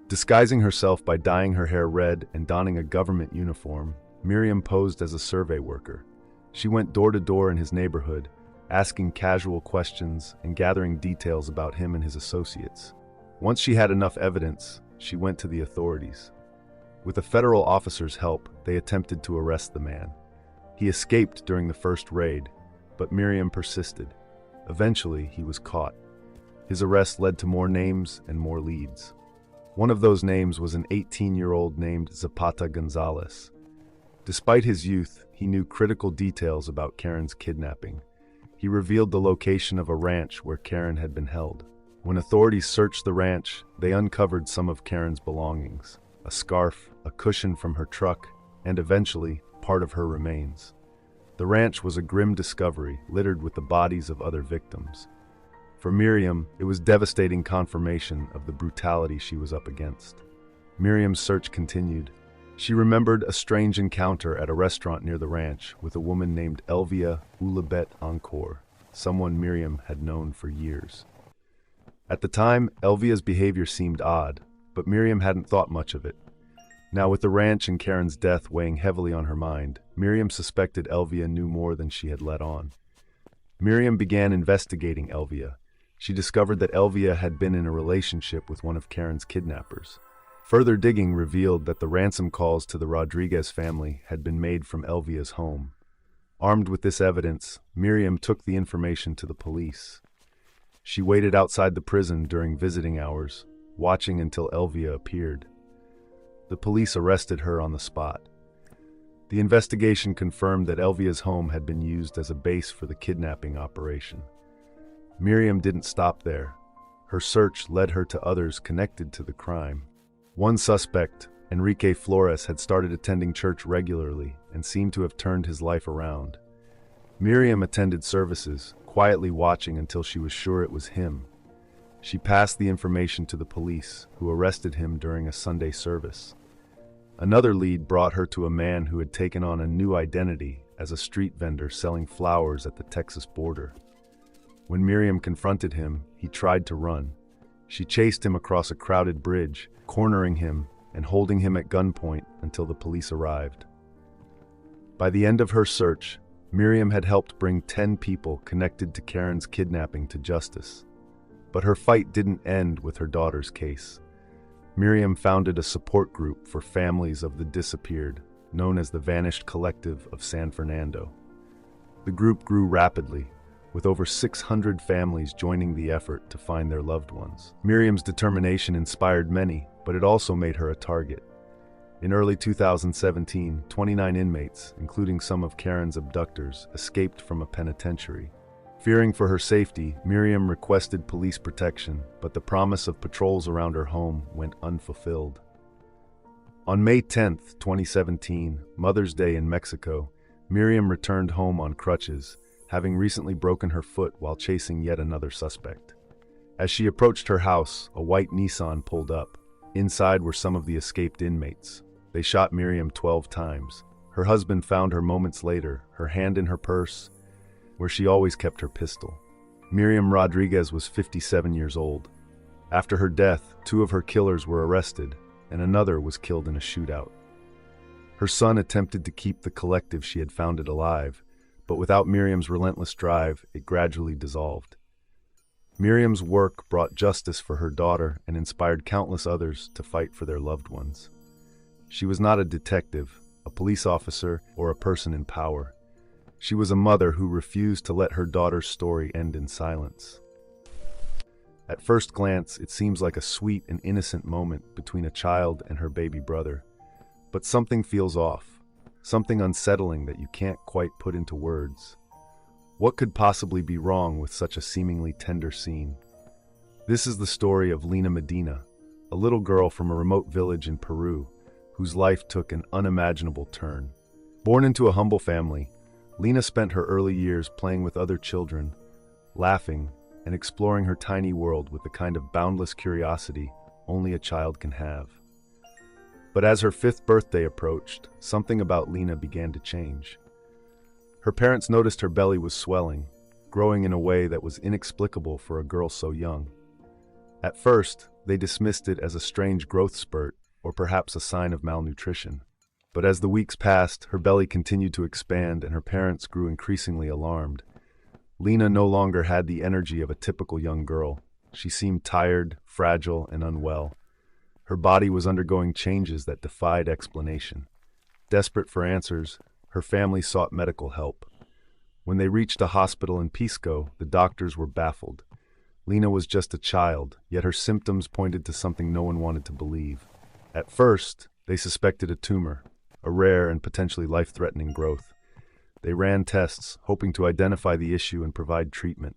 Disguising herself by dyeing her hair red and donning a government uniform, Miriam posed as a survey worker. She went door to door in his neighborhood, asking casual questions and gathering details about him and his associates. Once she had enough evidence, she went to the authorities. With a federal officer's help, they attempted to arrest the man. He escaped during the first raid, but Miriam persisted. Eventually, he was caught. His arrest led to more names and more leads. One of those names was an 18-year-old named Zapata Gonzalez. Despite his youth, he knew critical details about Karen's kidnapping. He revealed the location of a ranch where Karen had been held. When authorities searched the ranch, they uncovered some of Karen's belongings: a scarf, a cushion from her truck, and eventually, part of her remains. The ranch was a grim discovery, littered with the bodies of other victims. For Miriam, it was devastating confirmation of the brutality she was up against. Miriam's search continued. She remembered a strange encounter at a restaurant near the ranch with a woman named Elvia Ulabet Encore, someone Miriam had known for years. At the time, Elvia's behavior seemed odd, but Miriam hadn't thought much of it. Now, with the ranch and Karen's death weighing heavily on her mind, Miriam suspected Elvia knew more than she had let on. Miriam began investigating Elvia. She discovered that Elvia had been in a relationship with one of Karen's kidnappers. Further digging revealed that the ransom calls to the Rodríguez family had been made from Elvia's home. Armed with this evidence, Miriam took the information to the police. She waited outside the prison during visiting hours, watching until Elvia appeared. The police arrested her on the spot. The investigation confirmed that Elvia's home had been used as a base for the kidnapping operation. Miriam didn't stop there. Her search led her to others connected to the crime. One suspect, Enrique Flores, had started attending church regularly and seemed to have turned his life around. Miriam attended services, quietly watching until she was sure it was him. She passed the information to the police, who arrested him during a Sunday service. Another lead brought her to a man who had taken on a new identity as a street vendor selling flowers at the Texas border. When Miriam confronted him, he tried to run. She chased him across a crowded bridge, cornering him and holding him at gunpoint until the police arrived. By the end of her search, Miriam had helped bring 10 people connected to Karen's kidnapping to justice. But her fight didn't end with her daughter's case. Miriam founded a support group for families of the disappeared, known as the Vanished Collective of San Fernando. The group grew rapidly, with over 600 families joining the effort to find their loved ones. Miriam's determination inspired many, but it also made her a target. In early 2017, 29 inmates, including some of Karen's abductors, escaped from a penitentiary. Fearing for her safety, Miriam requested police protection, but the promise of patrols around her home went unfulfilled. On May 10, 2017, Mother's Day in Mexico, Miriam returned home on crutches, having recently broken her foot while chasing yet another suspect. As she approached her house, a white Nissan pulled up. Inside were some of the escaped inmates. They shot Miriam 12 times. Her husband found her moments later, her hand in her purse, where she always kept her pistol. Miriam Rodríguez was 57 years old. After her death, 2 of her killers were arrested, and another was killed in a shootout. Her son attempted to keep the collective she had founded alive, but without Miriam's relentless drive, it gradually dissolved. Miriam's work brought justice for her daughter and inspired countless others to fight for their loved ones. She was not a detective, a police officer, or a person in power. She was a mother who refused to let her daughter's story end in silence. At first glance, it seems like a sweet and innocent moment between a child and her baby brother. But something feels off, something unsettling that you can't quite put into words. What could possibly be wrong with such a seemingly tender scene? This is the story of Lina Medina, a little girl from a remote village in Peru, whose life took an unimaginable turn. Born into a humble family, Lina spent her early years playing with other children, laughing, and exploring her tiny world with the kind of boundless curiosity only a child can have. But as her 5th birthday approached, something about Lina began to change. Her parents noticed her belly was swelling, growing in a way that was inexplicable for a girl so young. At first, they dismissed it as a strange growth spurt, or perhaps a sign of malnutrition. But as the weeks passed, her belly continued to expand and her parents grew increasingly alarmed. Lina no longer had the energy of a typical young girl. She seemed tired, fragile, and unwell. Her body was undergoing changes that defied explanation. Desperate for answers, her family sought medical help. When they reached a hospital in Pisco, the doctors were baffled. Lina was just a child, yet her symptoms pointed to something no one wanted to believe. At first, they suspected a tumor, a rare and potentially life-threatening growth. They ran tests, hoping to identify the issue and provide treatment.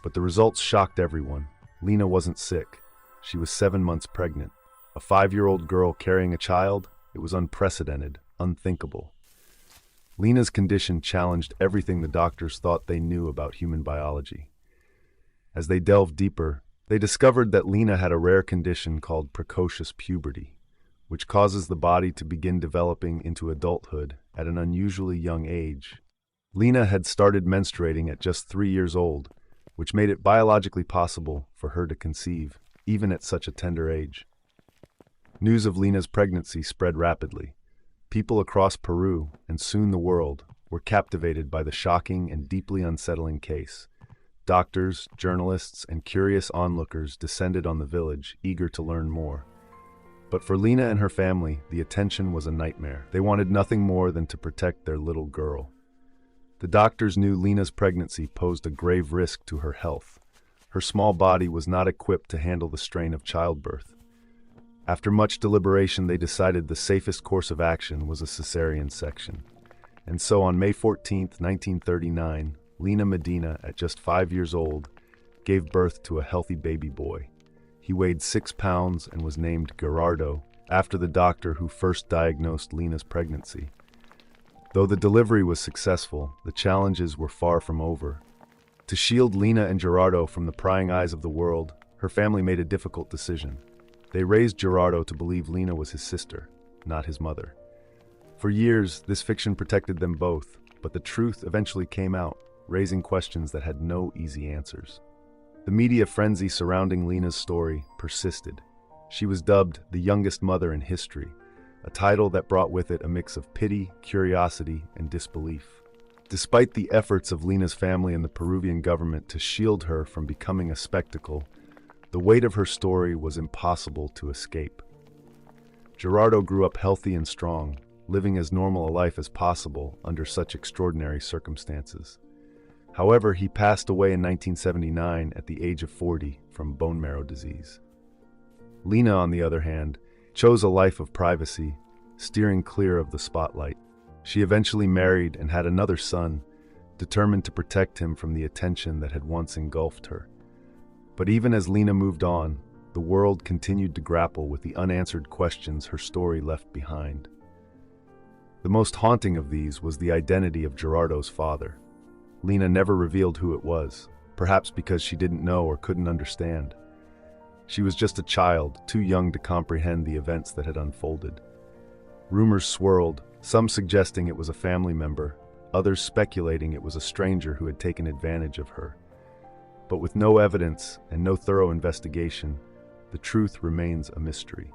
But the results shocked everyone. Lina wasn't sick. She was 7 months pregnant. A 5-year-old girl carrying a child? It was unprecedented, unthinkable. Lina's condition challenged everything the doctors thought they knew about human biology. As they delved deeper, they discovered that Lina had a rare condition called precocious puberty, which causes the body to begin developing into adulthood at an unusually young age. Lina had started menstruating at just 3 years old, which made it biologically possible for her to conceive, even at such a tender age. News of Lina's pregnancy spread rapidly. People across Peru, and soon the world, were captivated by the shocking and deeply unsettling case. Doctors, journalists, and curious onlookers descended on the village, eager to learn more. But for Lina and her family, the attention was a nightmare. They wanted nothing more than to protect their little girl. The doctors knew Lina's pregnancy posed a grave risk to her health. Her small body was not equipped to handle the strain of childbirth. After much deliberation, they decided the safest course of action was a cesarean section. And so on May 14, 1939, Lina Medina, at just 5 years old, gave birth to a healthy baby boy. He weighed 6 pounds and was named Gerardo, after the doctor who first diagnosed Lina's pregnancy. Though the delivery was successful, the challenges were far from over. To shield Lina and Gerardo from the prying eyes of the world, her family made a difficult decision. They raised Gerardo to believe Lina was his sister, not his mother. For years, this fiction protected them both, but the truth eventually came out, raising questions that had no easy answers. The media frenzy surrounding Lina's story persisted. She was dubbed the youngest mother in history, a title that brought with it a mix of pity, curiosity, and disbelief. Despite the efforts of Lina's family and the Peruvian government to shield her from becoming a spectacle, the weight of her story was impossible to escape. Gerardo grew up healthy and strong, living as normal a life as possible under such extraordinary circumstances. However, he passed away in 1979 at the age of 40 from bone marrow disease. Lina, on the other hand, chose a life of privacy, steering clear of the spotlight. She eventually married and had another son, determined to protect him from the attention that had once engulfed her. But even as Lina moved on, the world continued to grapple with the unanswered questions her story left behind. The most haunting of these was the identity of Gerardo's father. Lina never revealed who it was, perhaps because she didn't know or couldn't understand. She was just a child, too young to comprehend the events that had unfolded. Rumors swirled, some suggesting it was a family member, others speculating it was a stranger who had taken advantage of her. But with no evidence and no thorough investigation, the truth remains a mystery.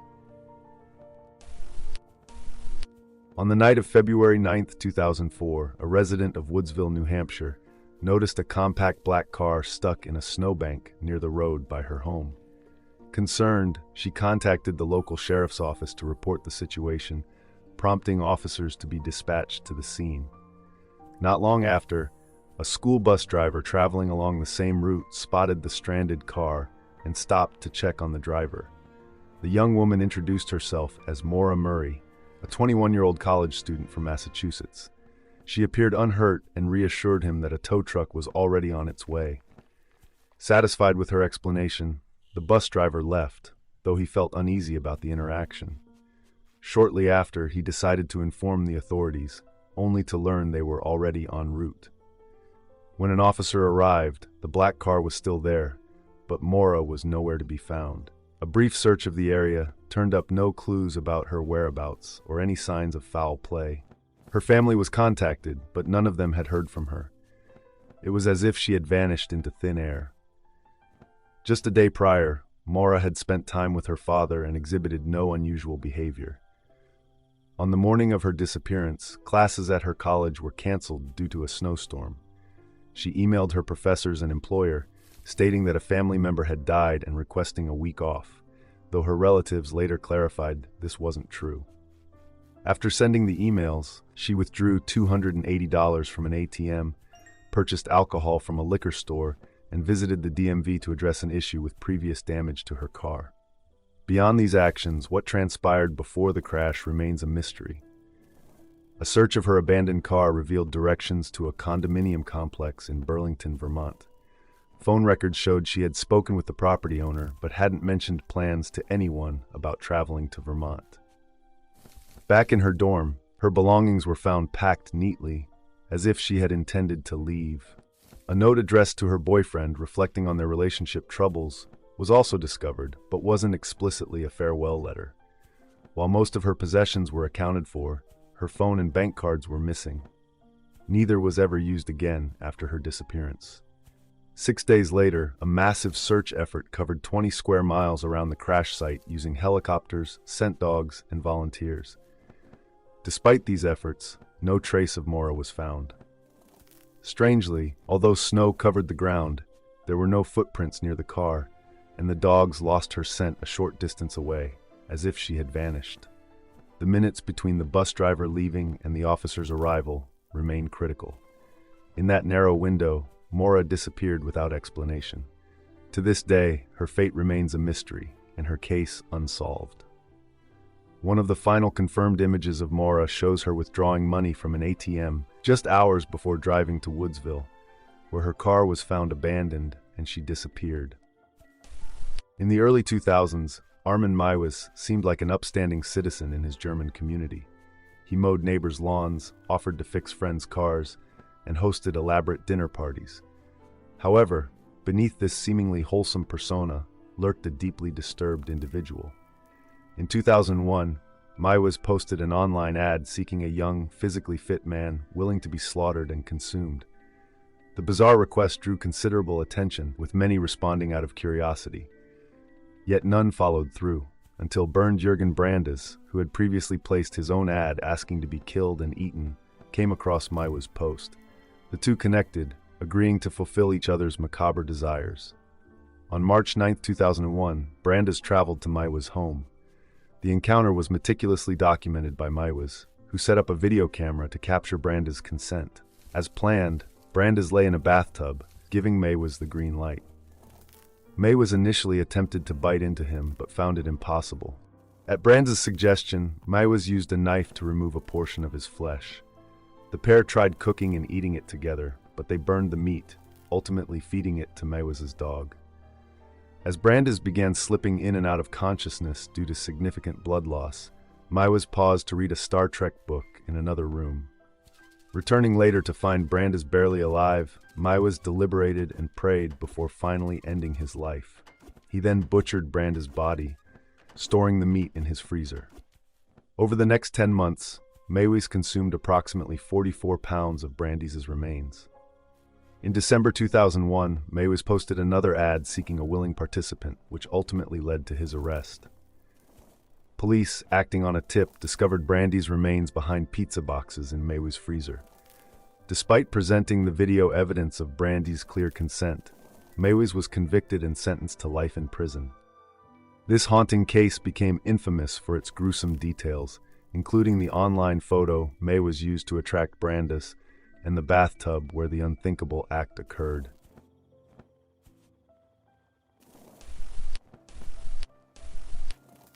On the night of February 9, 2004, a resident of Woodsville, New Hampshire, noticed a compact black car stuck in a snowbank near the road by her home. Concerned, she contacted the local sheriff's office to report the situation, prompting officers to be dispatched to the scene. Not long after, a school bus driver traveling along the same route spotted the stranded car and stopped to check on the driver. The young woman introduced herself as Maura Murray, a 21-year-old college student from Massachusetts. She appeared unhurt and reassured him that a tow truck was already on its way. Satisfied with her explanation, the bus driver left, though he felt uneasy about the interaction. Shortly after, he decided to inform the authorities, only to learn they were already en route. When an officer arrived, the black car was still there, but Maura was nowhere to be found. A brief search of the area turned up no clues about her whereabouts or any signs of foul play. Her family was contacted, but none of them had heard from her. It was as if she had vanished into thin air. Just a day prior, Maura had spent time with her father and exhibited no unusual behavior. On the morning of her disappearance, classes at her college were canceled due to a snowstorm. She emailed her professors and employer, stating that a family member had died and requesting a week off, though her relatives later clarified this wasn't true. After sending the emails, she withdrew $280 from an ATM, purchased alcohol from a liquor store, and visited the DMV to address an issue with previous damage to her car. Beyond these actions, what transpired before the crash remains a mystery. A search of her abandoned car revealed directions to a condominium complex in Burlington, Vermont. Phone records showed she had spoken with the property owner, but hadn't mentioned plans to anyone about traveling to Vermont. Back in her dorm, her belongings were found packed neatly, as if she had intended to leave. A note addressed to her boyfriend reflecting on their relationship troubles was also discovered, but wasn't explicitly a farewell letter. While most of her possessions were accounted for, her phone and bank cards were missing. Neither was ever used again after her disappearance. 6 days later, a massive search effort covered 20 square miles around the crash site using helicopters, scent dogs, and volunteers. Despite these efforts, no trace of Maura was found. Strangely, although snow covered the ground, there were no footprints near the car, and the dogs lost her scent a short distance away, as if she had vanished. The minutes between the bus driver leaving and the officer's arrival remained critical. In that narrow window, Maura disappeared without explanation. To this day, her fate remains a mystery, and her case unsolved. One of the final confirmed images of Maura shows her withdrawing money from an ATM just hours before driving to Woodsville, where her car was found abandoned and she disappeared. In the early 2000s, Armin Meiwes seemed like an upstanding citizen in his German community. He mowed neighbors' lawns, offered to fix friends' cars, and hosted elaborate dinner parties. However, beneath this seemingly wholesome persona lurked a deeply disturbed individual. In 2001, Meiwes posted an online ad seeking a young, physically fit man willing to be slaughtered and consumed. The bizarre request drew considerable attention, with many responding out of curiosity. Yet none followed through, until Bernd Jürgen Brandes, who had previously placed his own ad asking to be killed and eaten, came across Meiwes' post. The two connected, agreeing to fulfill each other's macabre desires. On March 9, 2001, Brandes traveled to Meiwes' home. The encounter was meticulously documented by Meiwes, who set up a video camera to capture Brandes' consent. As planned, Brandes lay in a bathtub, giving Meiwes the green light. Meiwes initially attempted to bite into him, but found it impossible. At Brandes' suggestion, Meiwes used a knife to remove a portion of his flesh. The pair tried cooking and eating it together, but they burned the meat, ultimately feeding it to Meiwes' dog. As Brandes began slipping in and out of consciousness due to significant blood loss, Meiwes paused to read a Star Trek book in another room. Returning later to find Brandes barely alive, Meiwes deliberated and prayed before finally ending his life. He then butchered Brandes' body, storing the meat in his freezer. Over the next 10 months, Meiwes consumed approximately 44 pounds of Brandes' remains. In December 2001, Meiwes posted another ad seeking a willing participant, which ultimately led to his arrest. Police, acting on a tip, discovered Brandes' remains behind pizza boxes in Meiwes' freezer. Despite presenting the video evidence of Brandes' clear consent, Meiwes was convicted and sentenced to life in prison. This haunting case became infamous for its gruesome details, including the online photo Meiwes used to attract Brandes and the bathtub where the unthinkable act occurred.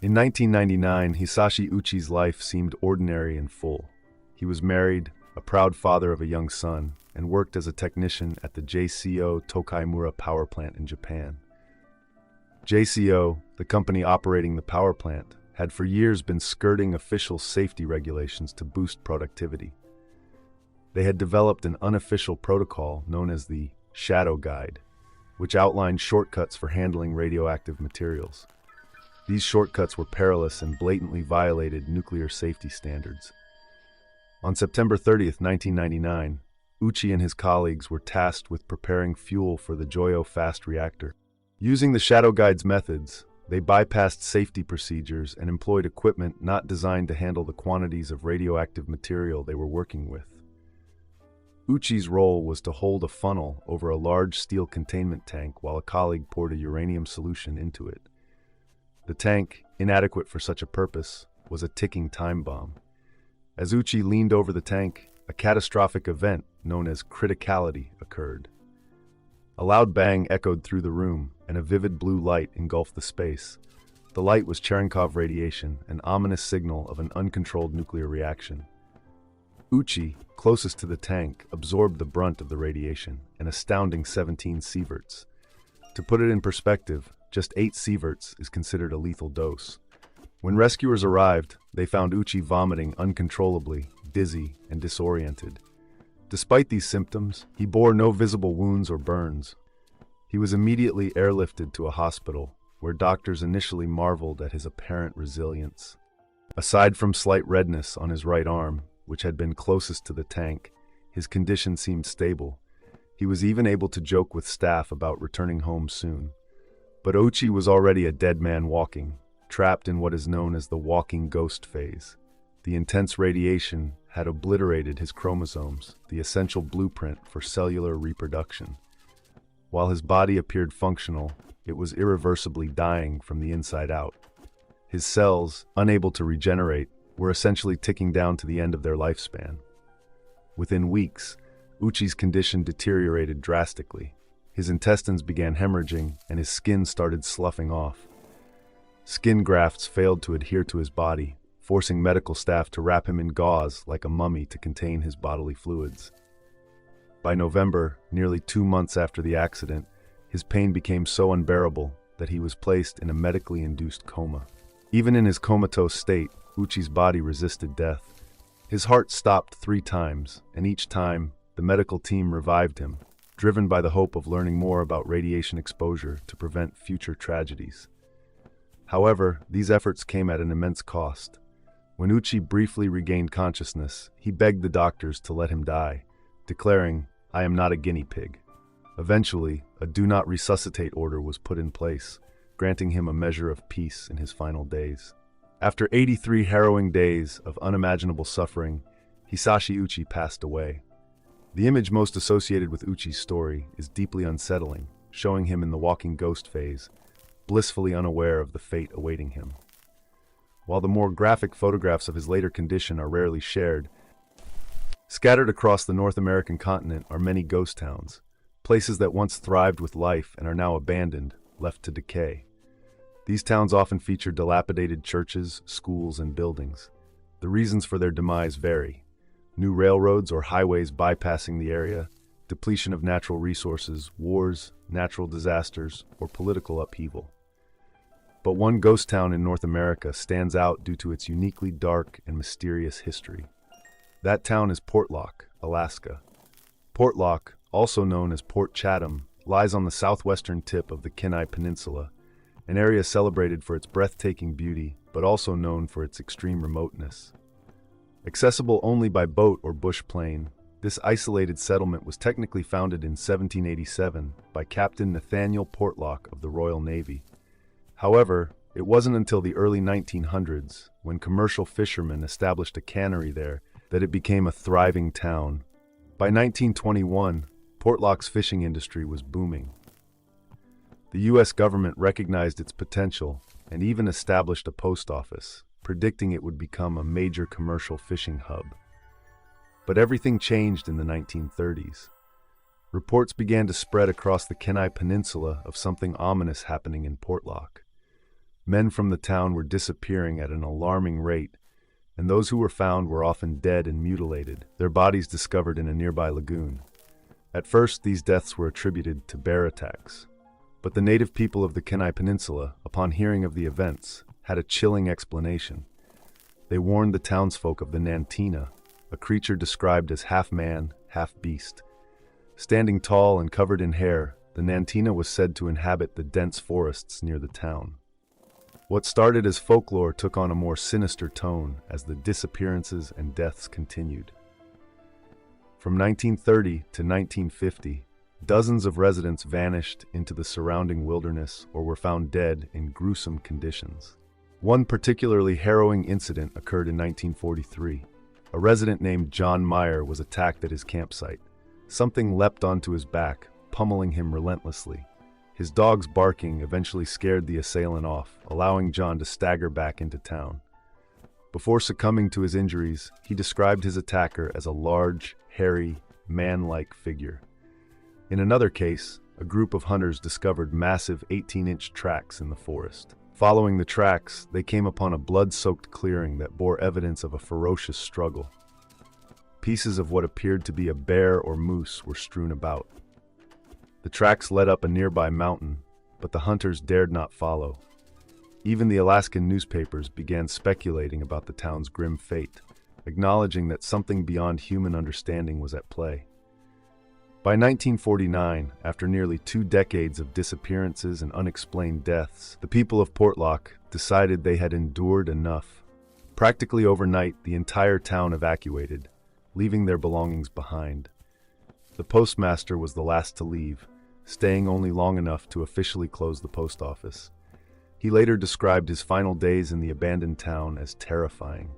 In 1999, Hisashi Ouchi's life seemed ordinary and full. He was married, a proud father of a young son, and worked as a technician at the JCO Tokaimura power plant in Japan. JCO, the company operating the power plant, had for years been skirting official safety regulations to boost productivity. They had developed an unofficial protocol known as the Shadow Guide, which outlined shortcuts for handling radioactive materials. These shortcuts were perilous and blatantly violated nuclear safety standards. On September 30, 1999, Ouchi and his colleagues were tasked with preparing fuel for the Joyo fast reactor. Using the Shadow Guide's methods, they bypassed safety procedures and employed equipment not designed to handle the quantities of radioactive material they were working with. Ouchi's role was to hold a funnel over a large steel containment tank while a colleague poured a uranium solution into it. The tank, inadequate for such a purpose, was a ticking time bomb. As Ouchi leaned over the tank, a catastrophic event known as criticality occurred. A loud bang echoed through the room, and a vivid blue light engulfed the space. The light was Cherenkov radiation, an ominous signal of an uncontrolled nuclear reaction. Ouchi, closest to the tank, absorbed the brunt of the radiation, an astounding 17 sieverts. To put it in perspective, just 8 sieverts is considered a lethal dose. When rescuers arrived, they found Ouchi vomiting uncontrollably, dizzy, and disoriented. Despite these symptoms, he bore no visible wounds or burns. He was immediately airlifted to a hospital, where doctors initially marveled at his apparent resilience. Aside from slight redness on his right arm, which had been closest to the tank, his condition seemed stable. He was even able to joke with staff about returning home soon. But Ouchi was already a dead man walking, trapped in what is known as the walking ghost phase. The intense radiation had obliterated his chromosomes, the essential blueprint for cellular reproduction. While his body appeared functional, it was irreversibly dying from the inside out. His cells, unable to regenerate, were essentially ticking down to the end of their lifespan. Within weeks, Ouchi's condition deteriorated drastically. His intestines began hemorrhaging and his skin started sloughing off. Skin grafts failed to adhere to his body, forcing medical staff to wrap him in gauze like a mummy to contain his bodily fluids. By November, nearly 2 months after the accident, his pain became so unbearable that he was placed in a medically induced coma. Even in his comatose state, Ouchi's body resisted death. His heart stopped 3 times, and each time, the medical team revived him, driven by the hope of learning more about radiation exposure to prevent future tragedies. However, these efforts came at an immense cost. When Ouchi briefly regained consciousness, he begged the doctors to let him die, declaring, "I am not a guinea pig." Eventually, a do not resuscitate order was put in place, granting him a measure of peace in his final days. After 83 harrowing days of unimaginable suffering, Hisashi Ouchi passed away. The image most associated with Ouchi's story is deeply unsettling, showing him in the walking ghost phase, blissfully unaware of the fate awaiting him. While the more graphic photographs of his later condition are rarely shared, scattered across the North American continent are many ghost towns, places that once thrived with life and are now abandoned, left to decay. These towns often feature dilapidated churches, schools, and buildings. The reasons for their demise vary: new railroads or highways bypassing the area, depletion of natural resources, wars, natural disasters, or political upheaval. But one ghost town in North America stands out due to its uniquely dark and mysterious history. That town is Portlock, Alaska. Portlock, also known as Port Chatham, lies on the southwestern tip of the Kenai Peninsula, an area celebrated for its breathtaking beauty, but also known for its extreme remoteness. Accessible only by boat or bush plane, this isolated settlement was technically founded in 1787 by Captain Nathaniel Portlock of the Royal Navy. However, it wasn't until the early 1900s, when commercial fishermen established a cannery there, that it became a thriving town. By 1921, Portlock's fishing industry was booming. The U.S. government recognized its potential and even established a post office, predicting it would become a major commercial fishing hub. But everything changed in the 1930s. Reports began to spread across the Kenai Peninsula of something ominous happening in Portlock. Men from the town were disappearing at an alarming rate, and those who were found were often dead and mutilated, their bodies discovered in a nearby lagoon. At first, these deaths were attributed to bear attacks. But the native people of the Kenai Peninsula, upon hearing of the events, had a chilling explanation. They warned the townsfolk of the Nantina, a creature described as half man, half beast. Standing tall and covered in hair, the Nantina was said to inhabit the dense forests near the town. What started as folklore took on a more sinister tone as the disappearances and deaths continued. From 1930 to 1950, dozens of residents vanished into the surrounding wilderness or were found dead in gruesome conditions. One particularly harrowing incident occurred in 1943. A resident named John Meyer was attacked at his campsite. Something leapt onto his back, pummeling him relentlessly. His dog's barking eventually scared the assailant off, allowing John to stagger back into town. Before succumbing to his injuries, he described his attacker as a large, hairy, man-like figure. In another case, a group of hunters discovered massive 18-inch tracks in the forest. Following the tracks, they came upon a blood-soaked clearing that bore evidence of a ferocious struggle. Pieces of what appeared to be a bear or moose were strewn about. The tracks led up a nearby mountain, but the hunters dared not follow. Even the Alaskan newspapers began speculating about the town's grim fate, acknowledging that something beyond human understanding was at play. By 1949, after nearly 2 decades of disappearances and unexplained deaths, the people of Portlock decided they had endured enough. Practically overnight, the entire town evacuated, leaving their belongings behind. The postmaster was the last to leave, staying only long enough to officially close the post office. He later described his final days in the abandoned town as terrifying,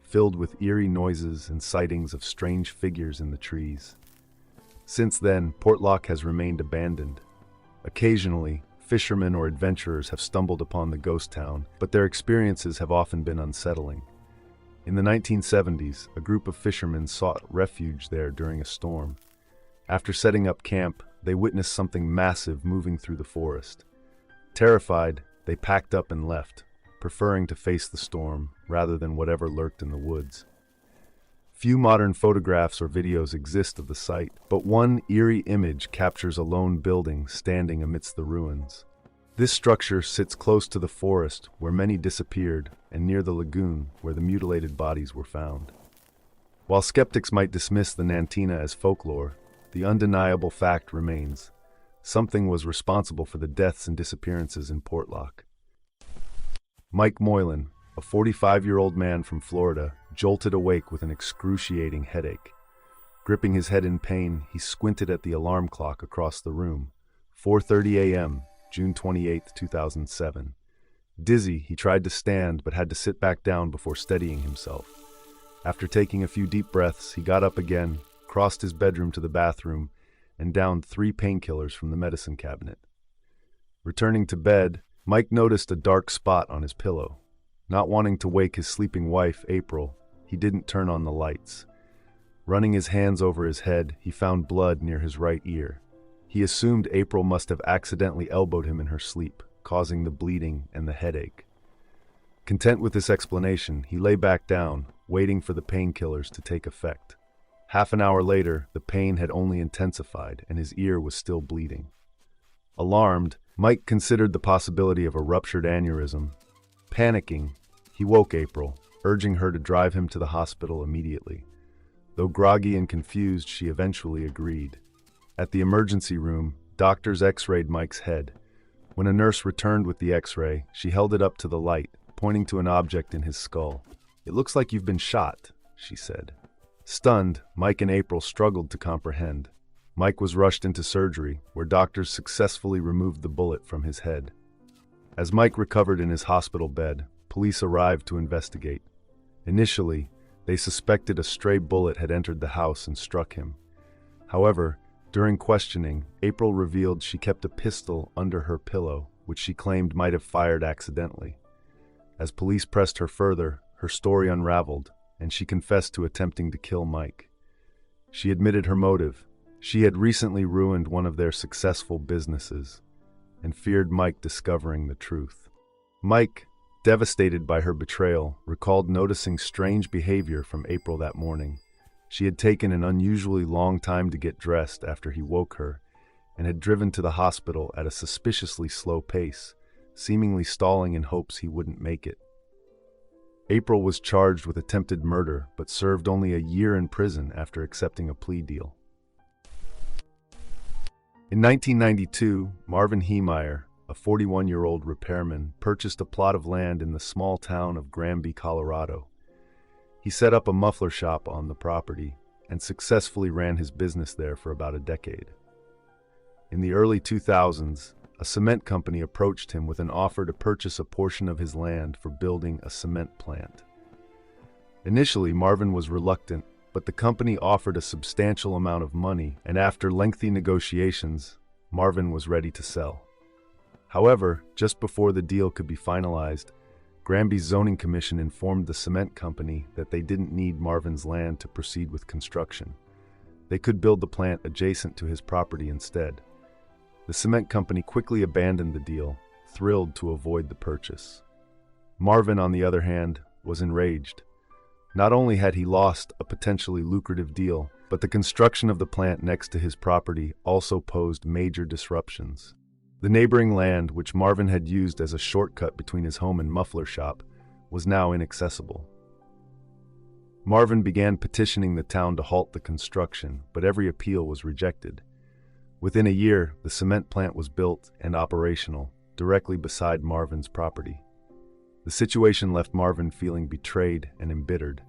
filled with eerie noises and sightings of strange figures in the trees. Since then, Portlock has remained abandoned. Occasionally, fishermen or adventurers have stumbled upon the ghost town, but their experiences have often been unsettling. In the 1970s, a group of fishermen sought refuge there during a storm. After setting up camp, they witnessed something massive moving through the forest. Terrified, they packed up and left, preferring to face the storm rather than whatever lurked in the woods. Few modern photographs or videos exist of the site, but one eerie image captures a lone building standing amidst the ruins. This structure sits close to the forest where many disappeared and near the lagoon where the mutilated bodies were found. While skeptics might dismiss the Nantina as folklore, the undeniable fact remains: something was responsible for the deaths and disappearances in Portlock. Mike Moylan, a 45-year-old man from Florida, jolted awake with an excruciating headache. Gripping his head in pain, he squinted at the alarm clock across the room. 4:30 a.m., June 28, 2007. Dizzy, he tried to stand but had to sit back down before steadying himself. After taking a few deep breaths, he got up again, crossed his bedroom to the bathroom, and downed 3 painkillers from the medicine cabinet. Returning to bed, Mike noticed a dark spot on his pillow. Not wanting to wake his sleeping wife, April, he didn't turn on the lights. Running his hands over his head, he found blood near his right ear. He assumed April must have accidentally elbowed him in her sleep, causing the bleeding and the headache. Content with this explanation, he lay back down, waiting for the painkillers to take effect. Half an hour later, the pain had only intensified and his ear was still bleeding. Alarmed, Mike considered the possibility of a ruptured aneurysm. Panicking, he woke April, urging her to drive him to the hospital immediately. Though groggy and confused, she eventually agreed. At the emergency room, doctors x-rayed Mike's head. When a nurse returned with the x-ray, she held it up to the light, pointing to an object in his skull. "It looks like you've been shot," she said. Stunned, Mike and April struggled to comprehend. Mike was rushed into surgery, where doctors successfully removed the bullet from his head. As Mike recovered in his hospital bed, police arrived to investigate. Initially, they suspected a stray bullet had entered the house and struck him. However, during questioning, April revealed she kept a pistol under her pillow, which she claimed might have fired accidentally. As police pressed her further, her story unraveled, and she confessed to attempting to kill Mike. She admitted her motive. She had recently ruined one of their successful businesses, and feared Mike discovering the truth. Mike, devastated by her betrayal, recalled noticing strange behavior from April that morning. She had taken an unusually long time to get dressed after he woke her, and had driven to the hospital at a suspiciously slow pace, seemingly stalling in hopes he wouldn't make it. April was charged with attempted murder, but served only a year in prison after accepting a plea deal. In 1992, Marvin Heemeyer, a 41-year-old repairman, purchased a plot of land in the small town of Granby, Colorado. He set up a muffler shop on the property and successfully ran his business there for about a decade. In the early 2000s, a cement company approached him with an offer to purchase a portion of his land for building a cement plant. Initially, Marvin was reluctant, but the company offered a substantial amount of money, and after lengthy negotiations, Marvin was ready to sell. However, just before the deal could be finalized, Granby's zoning commission informed the cement company that they didn't need Marvin's land to proceed with construction. They could build the plant adjacent to his property instead. The cement company quickly abandoned the deal, thrilled to avoid the purchase. Marvin, on the other hand, was enraged. Not only had he lost a potentially lucrative deal, but the construction of the plant next to his property also posed major disruptions. The neighboring land, which Marvin had used as a shortcut between his home and muffler shop, was now inaccessible. Marvin began petitioning the town to halt the construction, but every appeal was rejected. Within a year, the cement plant was built and operational, directly beside Marvin's property. The situation left Marvin feeling betrayed and embittered.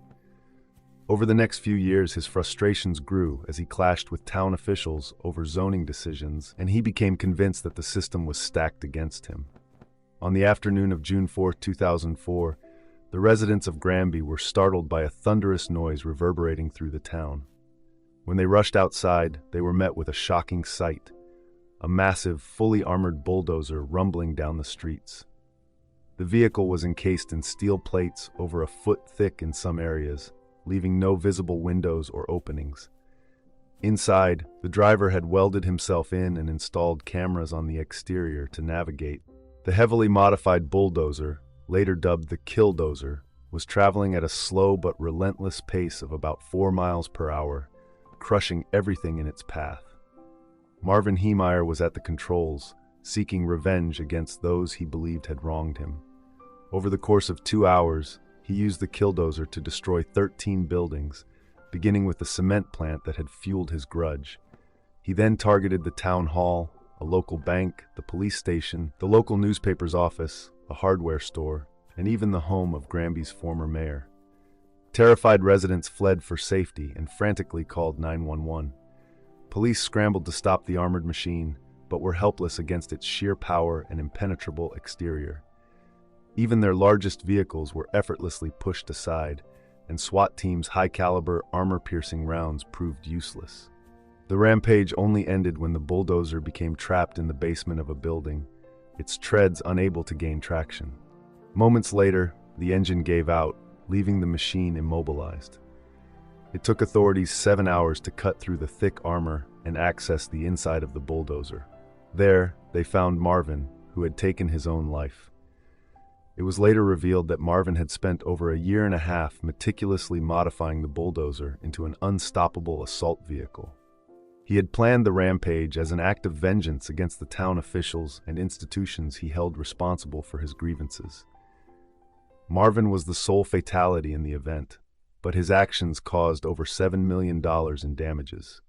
Over the next few years, his frustrations grew as he clashed with town officials over zoning decisions, and he became convinced that the system was stacked against him. On the afternoon of June 4, 2004, the residents of Granby were startled by a thunderous noise reverberating through the town. When they rushed outside, they were met with a shocking sight: a massive, fully armored bulldozer rumbling down the streets. The vehicle was encased in steel plates over a foot thick in some areas, leaving no visible windows or openings. Inside, the driver had welded himself in and installed cameras on the exterior to navigate. The heavily modified bulldozer, later dubbed the Killdozer, was traveling at a slow but relentless pace of about 4 miles per hour, crushing everything in its path. Marvin Heemeyer was at the controls, seeking revenge against those he believed had wronged him. Over the course of 2 hours, he used the Killdozer to destroy 13 buildings, beginning with the cement plant that had fueled his grudge. He then targeted the town hall, a local bank, the police station, the local newspaper's office, a hardware store, and even the home of Granby's former mayor. Terrified residents fled for safety and frantically called 911. Police scrambled to stop the armored machine, but were helpless against its sheer power and impenetrable exterior. Even their largest vehicles were effortlessly pushed aside, and SWAT teams' high-caliber, armor-piercing rounds proved useless. The rampage only ended when the bulldozer became trapped in the basement of a building, its treads unable to gain traction. Moments later, the engine gave out, leaving the machine immobilized. It took authorities 7 hours to cut through the thick armor and access the inside of the bulldozer. There, they found Marvin, who had taken his own life. It was later revealed that Marvin had spent over 1.5 years meticulously modifying the bulldozer into an unstoppable assault vehicle. He had planned the rampage as an act of vengeance against the town officials and institutions he held responsible for his grievances. Marvin was the sole fatality in the event, but his actions caused over $7 million in damages.